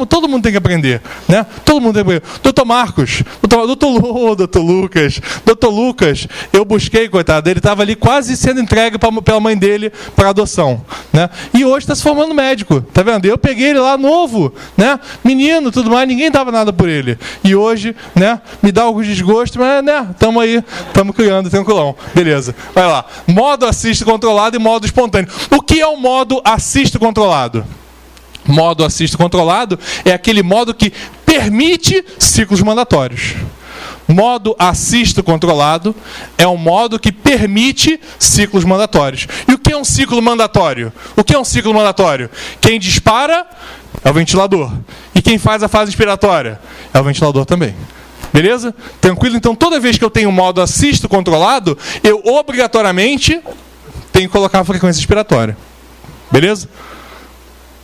todo mundo tem que aprender. Né? Todo mundo tem que aprender. Doutor Marcos, doutor Lucas, eu busquei, coitado, ele estava ali quase sendo entregue pela mãe dele para adoção. Né? E hoje está se formando médico. Tá vendo? Eu peguei ele lá novo, né? Menino, tudo mais, ninguém dava nada por ele. E hoje, né, me dá algum desgosto, mas né, estamos aí, estamos criando, tranquilão. Beleza. Vai lá. Modo assisto controlado e modo espontâneo. O que é o modo assisto controlado? Modo assisto controlado é aquele modo que permite ciclos mandatórios. Modo assisto controlado é um modo que permite ciclos mandatórios. E o que é um ciclo mandatório? Quem dispara é o ventilador. E quem faz a fase inspiratória é o ventilador também. Beleza? Tranquilo? Então, toda vez que eu tenho modo assisto controlado, eu obrigatoriamente tenho que colocar a frequência expiratória. Beleza?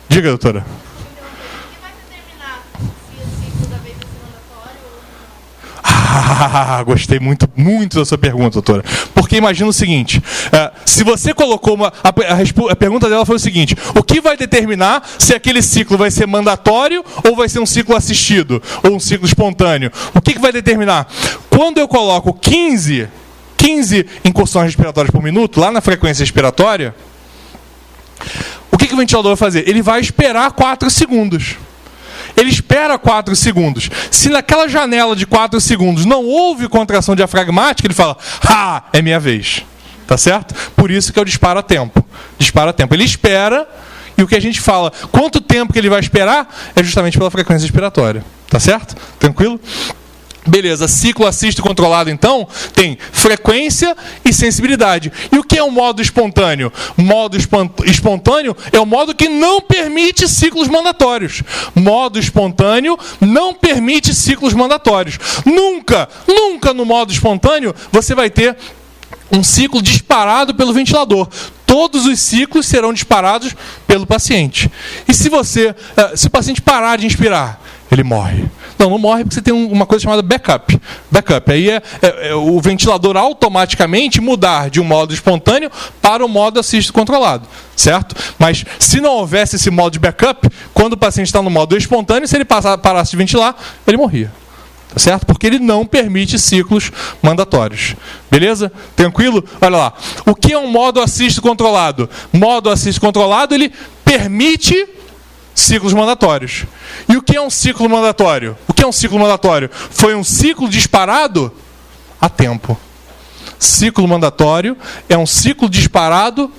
Diga, doutora. E vai determinar se o ciclo da vez vai ser mandatório ou não? Gostei muito da sua pergunta, doutora. Porque imagina o seguinte, se você colocou a pergunta dela foi o seguinte, o que vai determinar se aquele ciclo vai ser mandatório ou vai ser um ciclo assistido, ou um ciclo espontâneo? O que vai determinar? Quando eu coloco 15 incursões respiratórias por minuto, lá na frequência respiratória, o que o ventilador vai fazer? Ele vai esperar 4 segundos. Ele espera 4 segundos. Se naquela janela de 4 segundos não houve contração diafragmática, ele fala, é minha vez. Tá certo? Por isso que eu disparo a tempo. Ele espera, e o que a gente fala, quanto tempo que ele vai esperar, é justamente pela frequência respiratória. Tá certo? Tranquilo? Beleza, ciclo assisto controlado, então, tem frequência e sensibilidade. E o que é um modo espontâneo? Modo espontâneo é o modo que não permite ciclos mandatórios. Modo espontâneo não permite ciclos mandatórios. Nunca no modo espontâneo você vai ter um ciclo disparado pelo ventilador. Todos os ciclos serão disparados pelo paciente. E se o paciente parar de inspirar, ele morre. Não morre porque você tem uma coisa chamada backup. Aí é o ventilador automaticamente mudar de um modo espontâneo para o modo assisto controlado. Certo? Mas se não houvesse esse modo de backup, quando o paciente está no modo espontâneo, se ele parasse de ventilar, ele morria. Tá certo? Porque ele não permite ciclos mandatórios. Beleza? Tranquilo? Olha lá. O que é um modo assisto controlado? Modo assisto controlado, ele permite ciclos mandatórios. E o que é um ciclo mandatório? Foi um ciclo disparado a tempo. Ciclo mandatório é um ciclo disparado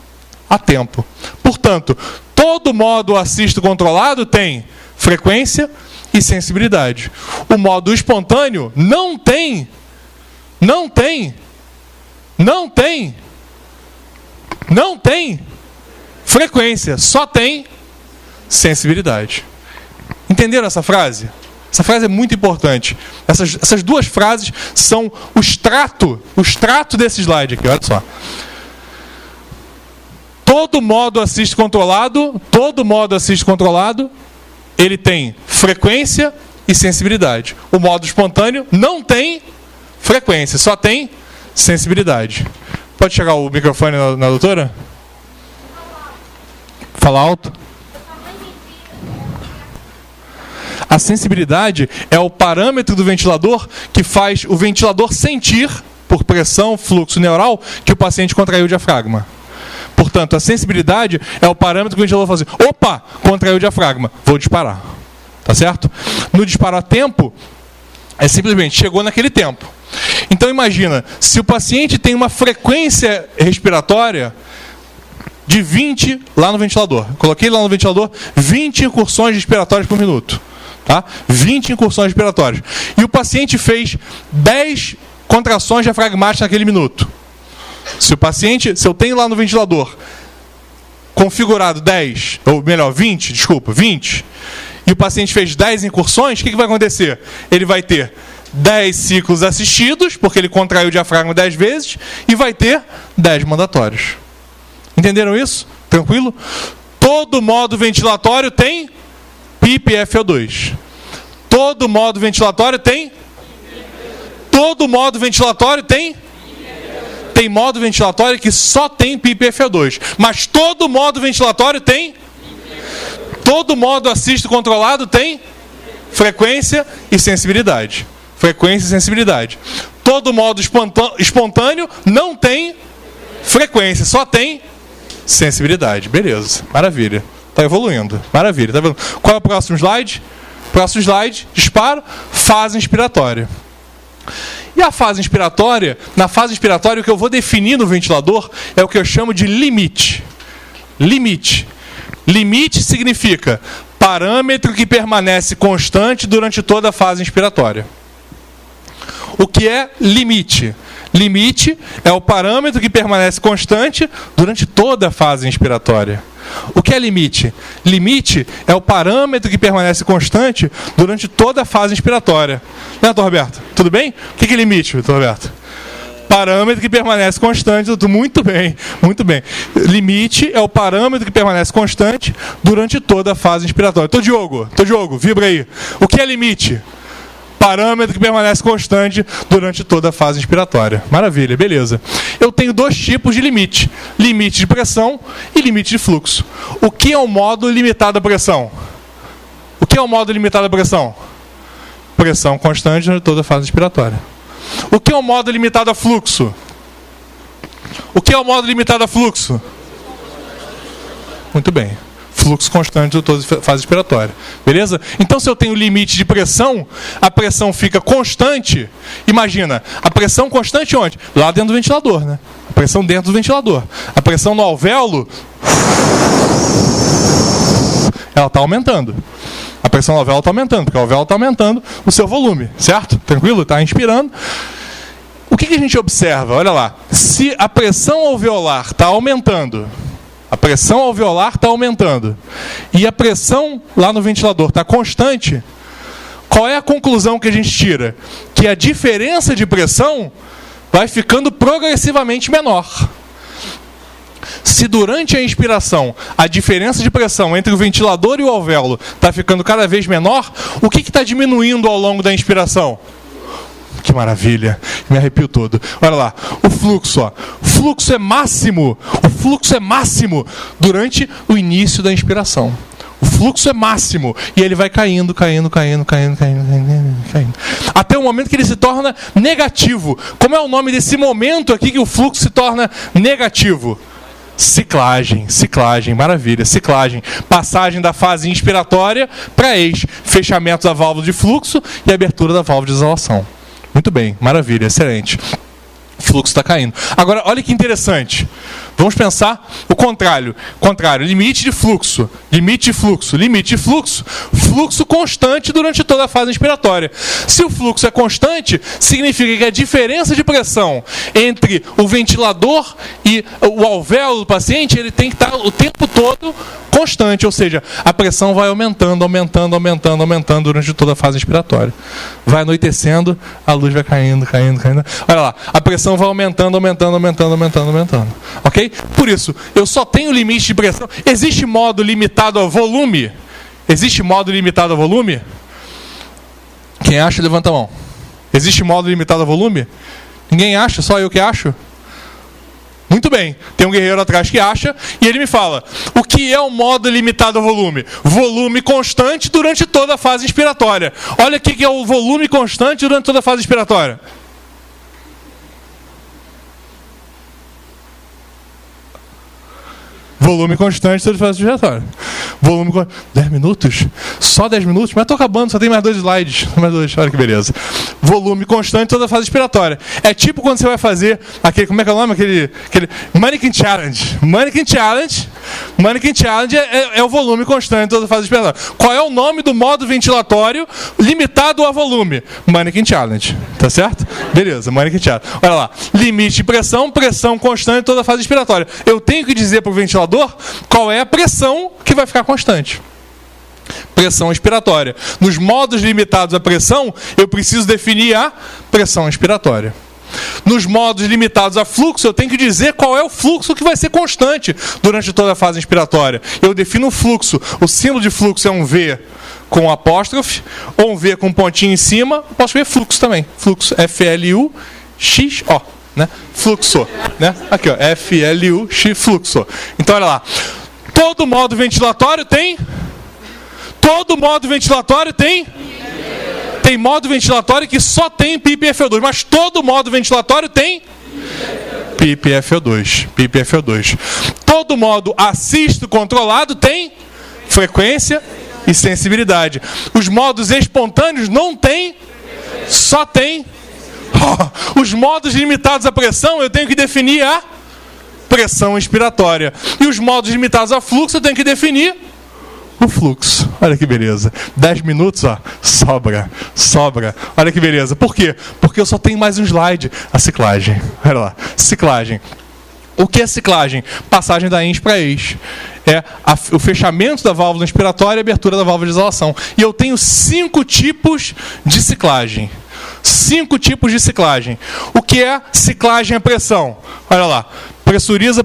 a tempo. Portanto, todo modo assisto controlado tem frequência e sensibilidade. O modo espontâneo não tem frequência, só tem sensibilidade. Entenderam essa frase? Essa frase é muito importante. Essas duas frases são o extrato desse slide aqui, olha só. Todo modo assist controlado, ele tem frequência e sensibilidade. O modo espontâneo não tem frequência, só tem sensibilidade. Pode chegar o microfone na doutora? Fala alto. A sensibilidade é o parâmetro do ventilador que faz o ventilador sentir, por pressão, fluxo neural, que o paciente contraiu o diafragma. Portanto, a sensibilidade é o parâmetro que o ventilador faz assim: opa, contraiu o diafragma, vou disparar. Tá certo? No disparo a tempo, é simplesmente, chegou naquele tempo. Então imagina, se o paciente tem uma frequência respiratória de 20 lá no ventilador. Coloquei lá no ventilador 20 incursões respiratórias por minuto. Tá? 20 incursões respiratórias. E o paciente fez 10 contrações diafragmáticas naquele minuto. Se eu tenho lá no ventilador configurado 20, e o paciente fez 10 incursões, o que vai acontecer? Ele vai ter 10 ciclos assistidos, porque ele contraiu o diafragma 10 vezes, e vai ter 10 mandatórios. Entenderam isso? Tranquilo? Todo modo ventilatório tem PIP e FO2. Todo modo ventilatório tem? Todo modo ventilatório tem? Tem modo ventilatório que só tem PIP e FO2. Mas todo modo ventilatório tem? Todo modo assisto controlado tem? Frequência e sensibilidade. Frequência e sensibilidade. Todo modo espontâneo não tem frequência, só tem sensibilidade. Beleza, maravilha. Está evoluindo, maravilha. Tá vendo? Qual é o próximo slide? Próximo slide, disparo, fase inspiratória. E a fase inspiratória, na fase inspiratória, o que eu vou definir no ventilador é o que eu chamo de limite. Limite. Limite significa parâmetro que permanece constante durante toda a fase inspiratória. O que é limite? Limite é o parâmetro que permanece constante durante toda a fase inspiratória. O que é limite? Limite é o parâmetro que permanece constante durante toda a fase inspiratória. Né, doutor Roberto? Tudo bem? O que é limite, doutor Roberto? Parâmetro que permanece constante. Muito bem, muito bem. Limite é o parâmetro que permanece constante durante toda a fase inspiratória. Tô Diogo, vibra aí. O que é limite? Parâmetro que permanece constante durante toda a fase inspiratória. Maravilha, beleza. Eu tenho dois tipos de limite. Limite de pressão e limite de fluxo. O que é o modo limitado à pressão? O que é o modo limitado à pressão? Pressão constante durante toda a fase inspiratória. O que é o modo limitado a fluxo? O que é o modo limitado a fluxo? Muito bem. Fluxo constante de toda a fase inspiratória. Beleza? Então, se eu tenho limite de pressão, a pressão fica constante. Está a pressão constante onde? Lá dentro do ventilador, né? A pressão dentro do ventilador. A pressão no alvéolo, ela está aumentando. A pressão no alvéolo está aumentando, porque o alvéolo está aumentando o seu volume, certo? Tranquilo? Está inspirando. O que a gente observa? Olha lá. Se a pressão alveolar está aumentando, a pressão alveolar está aumentando e a pressão lá no ventilador está constante, qual é a conclusão que a gente tira? Que a diferença de pressão vai ficando progressivamente menor. Se durante a inspiração a diferença de pressão entre o ventilador e o alvéolo está ficando cada vez menor, o que está diminuindo ao longo da inspiração? Que maravilha, me arrepio todo. Olha lá, o fluxo, ó. O fluxo é máximo durante o início da inspiração. O fluxo é máximo e ele vai caindo. Até o momento que ele se torna negativo. Como é o nome desse momento aqui que o fluxo se torna negativo? Ciclagem, maravilha, ciclagem. Passagem da fase inspiratória para fechamento da válvula de fluxo e abertura da válvula de exalação. Muito bem, maravilha, excelente. O fluxo está caindo. Agora, olha que interessante. Vamos pensar o contrário. Limite de fluxo. Fluxo constante durante toda a fase inspiratória. Se o fluxo é constante, significa que a diferença de pressão entre o ventilador e o alvéolo do paciente, ele tem que estar o tempo todo constante, ou seja, a pressão vai aumentando durante toda a fase inspiratória. Vai anoitecendo, a luz vai caindo. Olha lá, a pressão vai aumentando. Ok? Por isso, eu só tenho limite de pressão. Existe modo limitado a volume? Quem acha, levanta a mão. Existe modo limitado a volume? Ninguém acha? Só eu que acho? Muito bem, tem um guerreiro atrás que acha, e ele me fala, o que é o modo limitado a volume? Volume constante durante toda a fase inspiratória. Olha o que é o volume constante durante toda a fase inspiratória. Volume constante durante a fase inspiratória. 10 minutos? Só 10 minutos? Mas estou acabando, só tem mais 2 slides. Olha que beleza. Volume constante toda a fase inspiratória. É tipo quando você vai fazer aquele, como é que é o nome? Aquele Mannequin Challenge. Mannequin Challenge é o volume constante toda a fase inspiratória. Qual é o nome do modo ventilatório limitado a volume? Mannequin Challenge. Tá certo? Beleza, Mannequin Challenge. Olha lá. Limite de pressão constante toda a fase inspiratória. Eu tenho que dizer para o ventilador qual é a pressão que vai ficar constante. Pressão expiratória. Nos modos limitados à pressão, eu preciso definir a pressão expiratória. Nos modos limitados a fluxo, eu tenho que dizer qual é o fluxo que vai ser constante durante toda a fase inspiratória. Eu defino o fluxo. O símbolo de fluxo é um V com apóstrofe, ou um V com um pontinho em cima. Posso ver fluxo também. Fluxo, F-L-U-X-O. Né? Fluxo, né? Aqui, ó, F-L-U-X, fluxo. Então, olha lá. Todo modo ventilatório tem? Tem modo ventilatório que só tem PIP FO2, mas todo modo ventilatório tem? PIP FO2. Todo modo assisto controlado tem frequência e sensibilidade. Os modos espontâneos não tem, só tem. Os modos limitados à pressão, eu tenho que definir a pressão expiratória. E os modos limitados a fluxo, eu tenho que definir o fluxo. Olha que beleza. 10 minutos, ó, sobra. Olha que beleza. Por quê? Porque eu só tenho mais um slide. A ciclagem. Olha lá. Ciclagem. O que é ciclagem? Passagem da ins para ex. É o fechamento da válvula inspiratória e a abertura da válvula de exalação. E eu tenho 5 tipos de ciclagem. 5 tipos de ciclagem. O que é ciclagem a pressão? Olha lá. Pressuriza.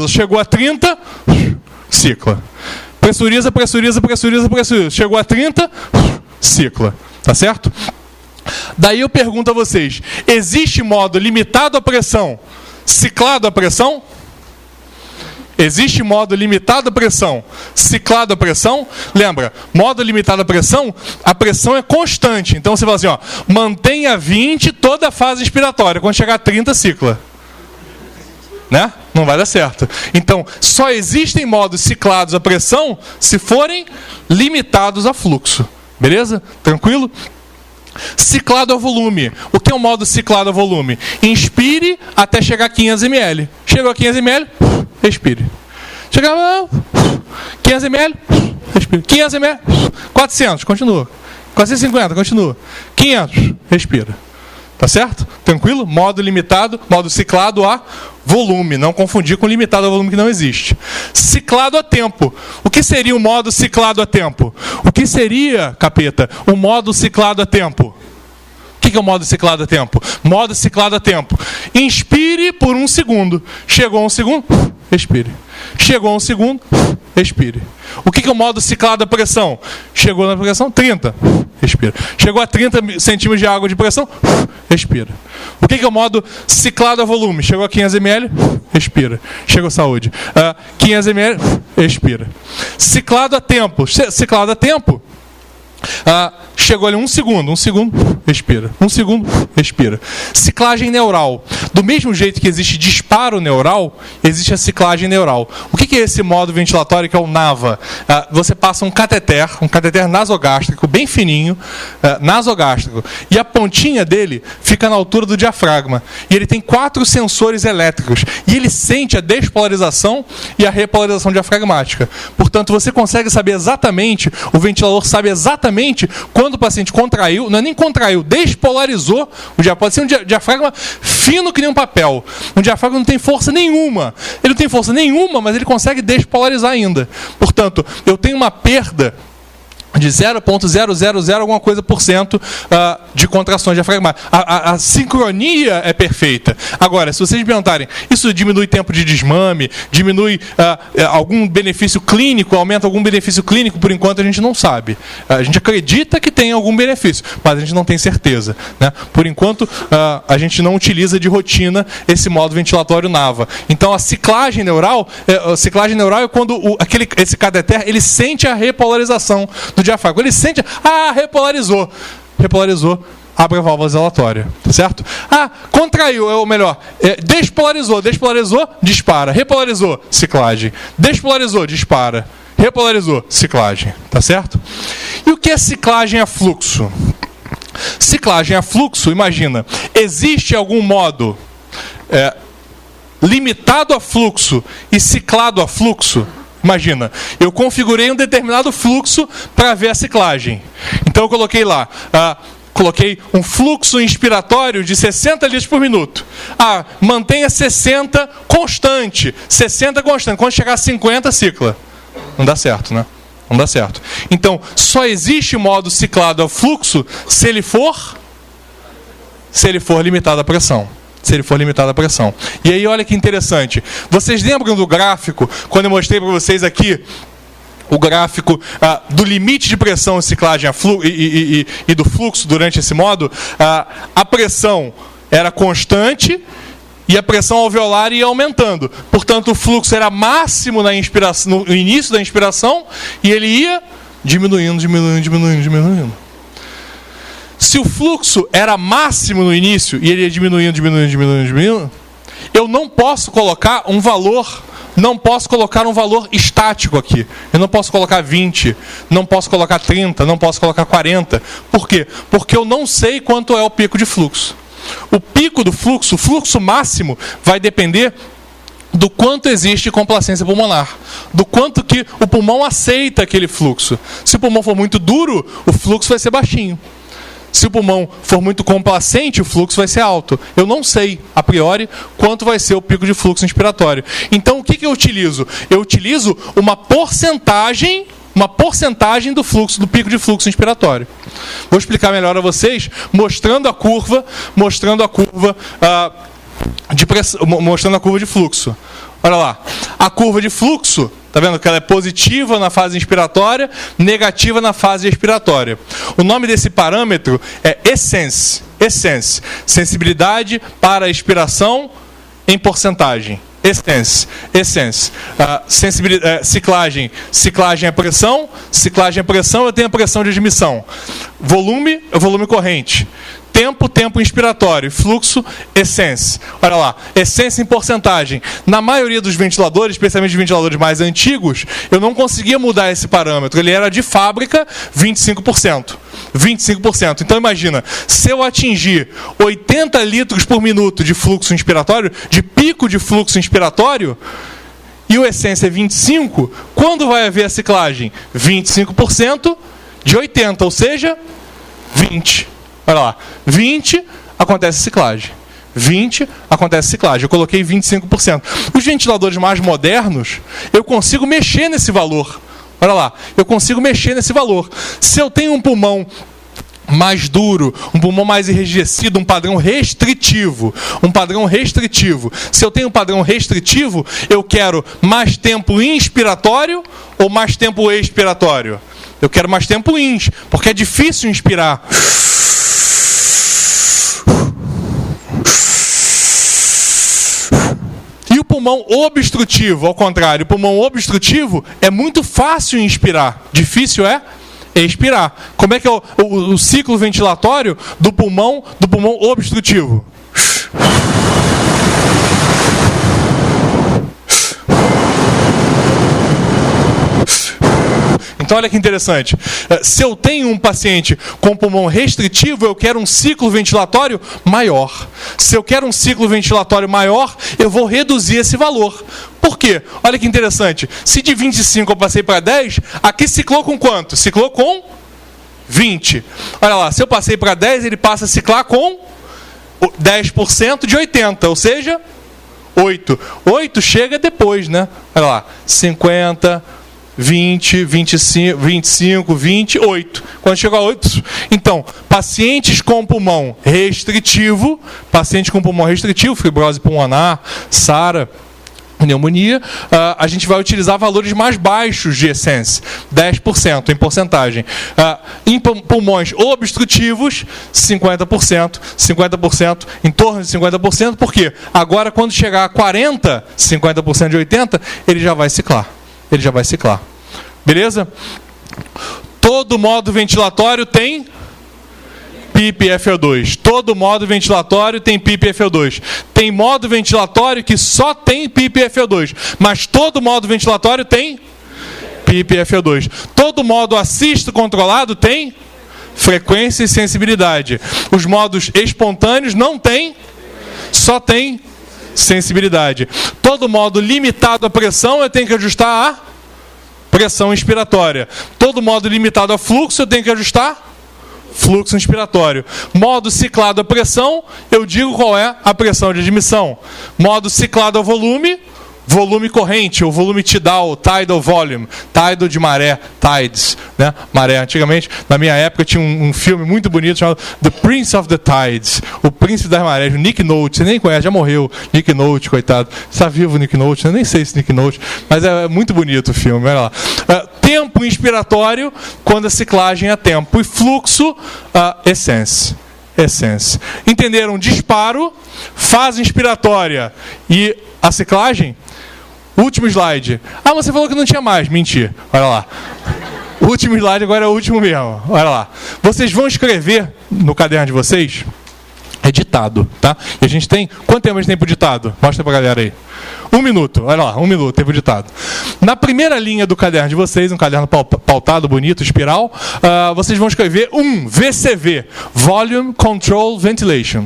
Chegou a 30, cicla. Pressuriza. Chegou a 30, cicla. Tá certo? Daí eu pergunto a vocês, existe modo limitado à pressão, ciclado à pressão? Existe modo limitado à pressão, ciclado à pressão? Lembra, modo limitado à pressão, a pressão é constante. Então você fala assim, ó, mantenha 20 toda a fase inspiratória. Quando chegar a 30, cicla. Né? Não vai dar certo. Então, só existem modos ciclados à pressão se forem limitados a fluxo. Beleza? Tranquilo? Ciclado a volume. O que é um modo ciclado a volume? Inspire até chegar a 500 ml. Chegou a 500 ml, expire. Chegava 500 ml, expire. 500 ml, 400, continua. 450, continua. 500, respira. Tá certo? Tranquilo? Modo limitado, modo ciclado a volume. Não confundir com limitado a volume que não existe. Ciclado a tempo. O que seria o modo ciclado a tempo? O que seria, capeta, o modo ciclado a tempo? O que é o modo ciclado a tempo? Modo ciclado a tempo. Inspire por 1 segundo. Chegou a 1 segundo, expire. Chegou a 1 segundo, expire. O que é o modo ciclado a pressão? Chegou na pressão, 30, respira. Chegou a 30 centímetros de água de pressão, respira. O que é o modo ciclado a volume? Chegou a 500 ml, respira. Chegou a saúde. 500 ml, expira. Ciclado a tempo. Chegou ali 1 segundo, respira. 1 segundo, respira. Ciclagem neural. Do mesmo jeito que existe disparo neural, existe a ciclagem neural. O que é esse modo ventilatório que é o NAVA? Você passa um cateter nasogástrico, bem fininho, nasogástrico, e a pontinha dele fica na altura do diafragma. E ele tem 4 sensores elétricos. E ele sente a despolarização e a repolarização diafragmática. Portanto, você consegue saber exatamente, o ventilador sabe exatamente quando o paciente contraiu, não é nem contraiu, despolarizou o diafragma. Pode ser um diafragma fino que nem um papel. Um diafragma não tem força nenhuma. Ele não tem força nenhuma, mas ele consegue despolarizar ainda. Portanto, eu tenho uma perda de 0,000 alguma coisa por cento de contrações diafragmáticas. A sincronia é perfeita. Agora, se vocês me perguntarem, isso diminui tempo de desmame, diminui algum benefício clínico, aumenta algum benefício clínico, por enquanto a gente não sabe. A gente acredita que tem algum benefício, mas a gente não tem certeza, né? Por enquanto, a gente não utiliza de rotina esse modo ventilatório NAVA. Então, a ciclagem neural é quando esse cateter ele sente a repolarização do diafragma. Ele sente, repolarizou, abre a válvula exalatória, tá certo? Contraiu, ou melhor, despolarizou, dispara, repolarizou, ciclagem, despolarizou, dispara, repolarizou, ciclagem, tá certo? E o que é ciclagem a fluxo? Ciclagem a fluxo, imagina, existe algum modo limitado a fluxo e ciclado a fluxo? Imagina, eu configurei um determinado fluxo para ver a ciclagem. Então eu coloquei lá, coloquei um fluxo inspiratório de 60 litros por minuto. Mantenha 60 constante. Quando chegar a 50, cicla. Não dá certo, né? Não dá certo. Então, só existe modo ciclado a fluxo se ele for limitado à pressão. E aí, olha que interessante. Vocês lembram do gráfico, quando eu mostrei para vocês aqui, o gráfico do limite de pressão e ciclagem e do fluxo durante esse modo? A pressão era constante e a pressão alveolar ia aumentando. Portanto, o fluxo era máximo no início da inspiração e ele ia diminuindo. Se o fluxo era máximo no início e ele ia diminuindo, eu não posso colocar um valor estático aqui. Eu não posso colocar 20, não posso colocar 30, não posso colocar 40. Por quê? Porque eu não sei quanto é o pico de fluxo. O pico do fluxo, o fluxo máximo, vai depender do quanto existe complacência pulmonar, do quanto que o pulmão aceita aquele fluxo. Se o pulmão for muito duro, o fluxo vai ser baixinho. Se o pulmão for muito complacente, o fluxo vai ser alto. Eu não sei, a priori, quanto vai ser o pico de fluxo inspiratório. Então, o que eu utilizo? Eu utilizo uma porcentagem do fluxo, do pico de fluxo inspiratório. Vou explicar melhor a vocês, mostrando a curva de fluxo. Olha lá, a curva de fluxo, está vendo que ela é positiva na fase inspiratória, negativa na fase expiratória. O nome desse parâmetro é essence, sensibilidade para a expiração em porcentagem. Essence. Ciclagem é pressão, eu tenho a pressão de admissão. Volume corrente. Tempo inspiratório. Fluxo, essence. Olha lá, essência em porcentagem. Na maioria dos ventiladores, especialmente os ventiladores mais antigos, eu não conseguia mudar esse parâmetro. Ele era de fábrica 25%. Então imagina, se eu atingir 80 litros por minuto de fluxo inspiratório, de pico de fluxo inspiratório, e o essência é 25, quando vai haver a ciclagem? 25% de 80, ou seja, 20. Olha lá, 20 acontece ciclagem. Eu coloquei 25%. Os ventiladores mais modernos, eu consigo mexer nesse valor. Olha lá, eu consigo mexer nesse valor. Se eu tenho um pulmão mais duro, um pulmão mais enrijecido, um padrão restritivo. Se eu tenho um padrão restritivo, eu quero mais tempo inspiratório ou mais tempo expiratório? Eu quero mais tempo ins, porque é difícil inspirar. E o pulmão obstrutivo, ao contrário, o pulmão obstrutivo é muito fácil inspirar. Difícil é Expirar. Como é que é o ciclo ventilatório do pulmão obstrutivo? Então olha que interessante, se eu tenho um paciente com pulmão restritivo, eu quero um ciclo ventilatório maior. Se eu quero um ciclo ventilatório maior, eu vou reduzir esse valor. Por quê? Olha que interessante, se de 25 eu passei para 10, aqui ciclou com quanto? Ciclou com 20. Olha lá, se eu passei para 10, ele passa a ciclar com 10% de 80, ou seja, 8. 8 chega depois, né? Olha lá, 50... 20, 25, 28. Quando chega a 8, então, pacientes com pulmão restritivo, fibrose pulmonar, SARA, pneumonia, a gente vai utilizar valores mais baixos de essence, 10% em porcentagem. Em pulmões obstrutivos, 50%, em torno de 50%, por quê? Agora, quando chegar a 40%, 50% de 80%, ele já vai ciclar. Beleza? Todo modo ventilatório tem PIP e FO2. Todo modo ventilatório tem PIP e FO2. Tem modo ventilatório que só tem PIP e FO2. Mas todo modo ventilatório tem PIP e FO2. Todo modo assisto controlado tem frequência e sensibilidade. Os modos espontâneos não tem, só tem sensibilidade. Todo modo limitado à pressão, eu tenho que ajustar a pressão inspiratória. Todo modo limitado a fluxo, eu tenho que ajustar fluxo inspiratório. Modo ciclado à pressão, eu digo qual é a pressão de admissão. Modo ciclado ao volume, volume corrente, ou volume tidal, tidal volume, tidal de maré, tides, né? Maré. Antigamente, na minha época, tinha um filme muito bonito chamado The Prince of the Tides, o Príncipe das Marés, o Nick Nolte. Você nem conhece, já morreu. Nick Nolte, coitado. Está vivo o Nick Nolte? Eu nem sei se Nick Nolte, mas é muito bonito o filme. Olha lá. Tempo inspiratório, quando a ciclagem é tempo. E fluxo, essence. Entenderam? Disparo, fase inspiratória e a ciclagem? Último slide. Você falou que não tinha mais. Mentir. Olha lá. O último slide agora é o último mesmo. Olha lá. Vocês vão escrever no caderno de vocês. É ditado, tá? E a gente tem... Quanto tempo a gente tem pro ditado? Mostra pra galera aí. 1 minuto. Olha lá, 1 minuto, tempo ditado. Na primeira linha do caderno de vocês, um caderno pautado, bonito, espiral, vocês vão escrever VCV. Volume Control Ventilation.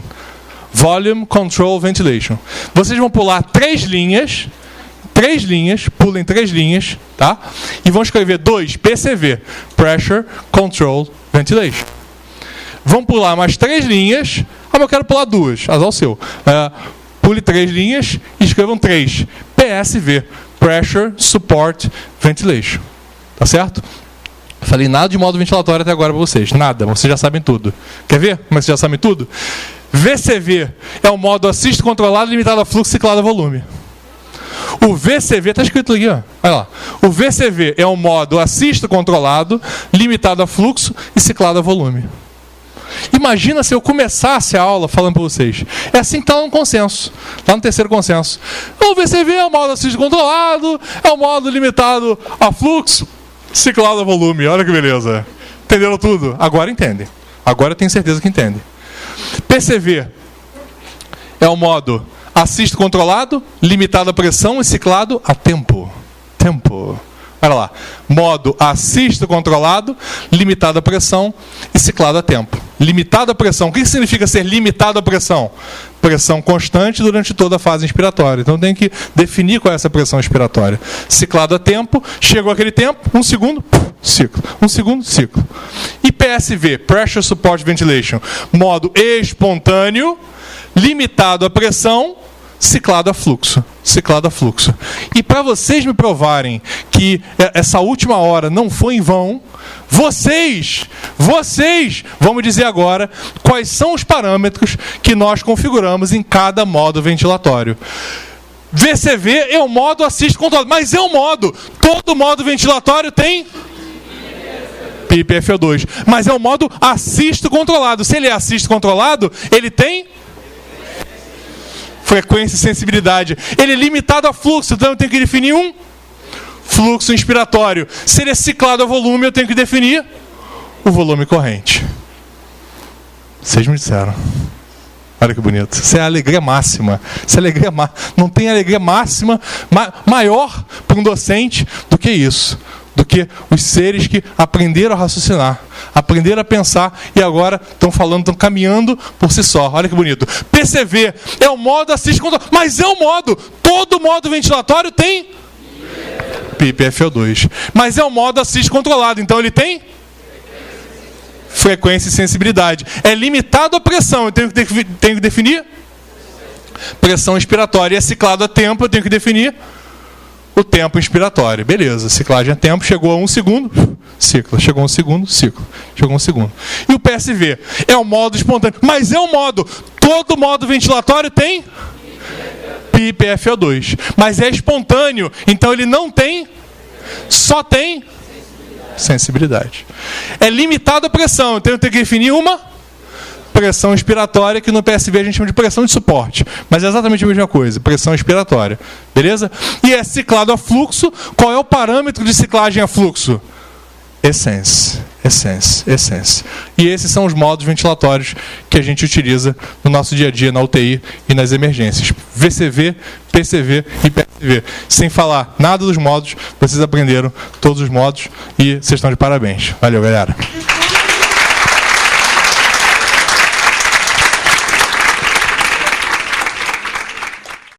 Volume Control Ventilation. Vocês vão pular 3 linhas, pulem 3 linhas, tá? E vão escrever 2 PCV. Pressure Control Ventilation. Vão pular mais 3 linhas. Mas eu quero pular 2, azar seu. Pule 3 linhas e escrevam 3. PSV, Pressure Support Ventilation. Tá certo? Falei nada de modo ventilatório até agora para vocês. Nada, vocês já sabem tudo. Quer ver como é que vocês já sabem tudo? VCV é o modo assisto controlado, limitado a fluxo, ciclado a volume. O VCV, está escrito aqui, ó. Olha lá. O VCV é o modo assisto controlado, limitado a fluxo e ciclado a volume. Imagina se eu começasse a aula falando para vocês. É assim que está lá no consenso. Está no terceiro consenso. O VCV é o modo assisto controlado, é o modo limitado a fluxo, ciclado a volume. Olha que beleza. Entenderam tudo? Agora entendem. Agora eu tenho certeza que entendem. PCV é o modo assisto controlado, limitado a pressão e ciclado a tempo. Olha lá. Modo assisto controlado, limitado a pressão e ciclado a tempo. Limitado a pressão. O que significa ser limitado a pressão? Pressão constante durante toda a fase inspiratória. Então tem que definir qual é essa pressão inspiratória. Ciclado a tempo. Chegou aquele tempo, 1 segundo, ciclo. 1 segundo, ciclo. E PSV, Pressure Support Ventilation. Modo espontâneo, limitado a pressão, ciclado a fluxo. E para vocês me provarem que essa última hora não foi em vão, vocês vão me dizer agora quais são os parâmetros que nós configuramos em cada modo ventilatório. VCV é o modo assisto controlado, mas é um modo. Todo modo ventilatório tem PIP FO2, mas é o modo assisto controlado. Se ele é assisto controlado, ele tem frequência e sensibilidade. Ele é limitado a fluxo, então eu tenho que definir um fluxo inspiratório. Se ele é ciclado a volume, eu tenho que definir o volume corrente. Vocês me disseram. Olha que bonito. Isso é a alegria máxima. Isso é alegria não tem alegria máxima maior para um docente do que isso. Do que os seres que aprenderam a raciocinar, aprenderam a pensar e agora estão caminhando por si só. Olha que bonito. PCV é o modo assist controlado, mas é um modo. Todo modo ventilatório tem PiPFO2. Mas é um modo assist controlado, então ele tem frequência e sensibilidade. É limitado à pressão, eu tenho que definir pressão inspiratória. E é ciclado a tempo, eu tenho que definir o tempo inspiratório. Beleza, ciclagem a tempo, chegou a 1 segundo, ciclo. Chegou a 1 segundo, ciclo. Chegou a 1 segundo. E o PSV é o modo espontâneo, mas é um modo. Todo modo ventilatório tem PiPFO2. Mas é espontâneo, então ele não tem, só tem sensibilidade. É limitado à pressão, então eu tenho que definir uma pressão inspiratória, que no PSV a gente chama de pressão de suporte. Mas é exatamente a mesma coisa, pressão inspiratória. Beleza? E é ciclado a fluxo. Qual é o parâmetro de ciclagem a fluxo? Essence. E esses são os modos ventilatórios que a gente utiliza no nosso dia a dia, na UTI e nas emergências. VCV, PCV e PSV. Sem falar nada dos modos, vocês aprenderam todos os modos e vocês estão de parabéns. Valeu, galera.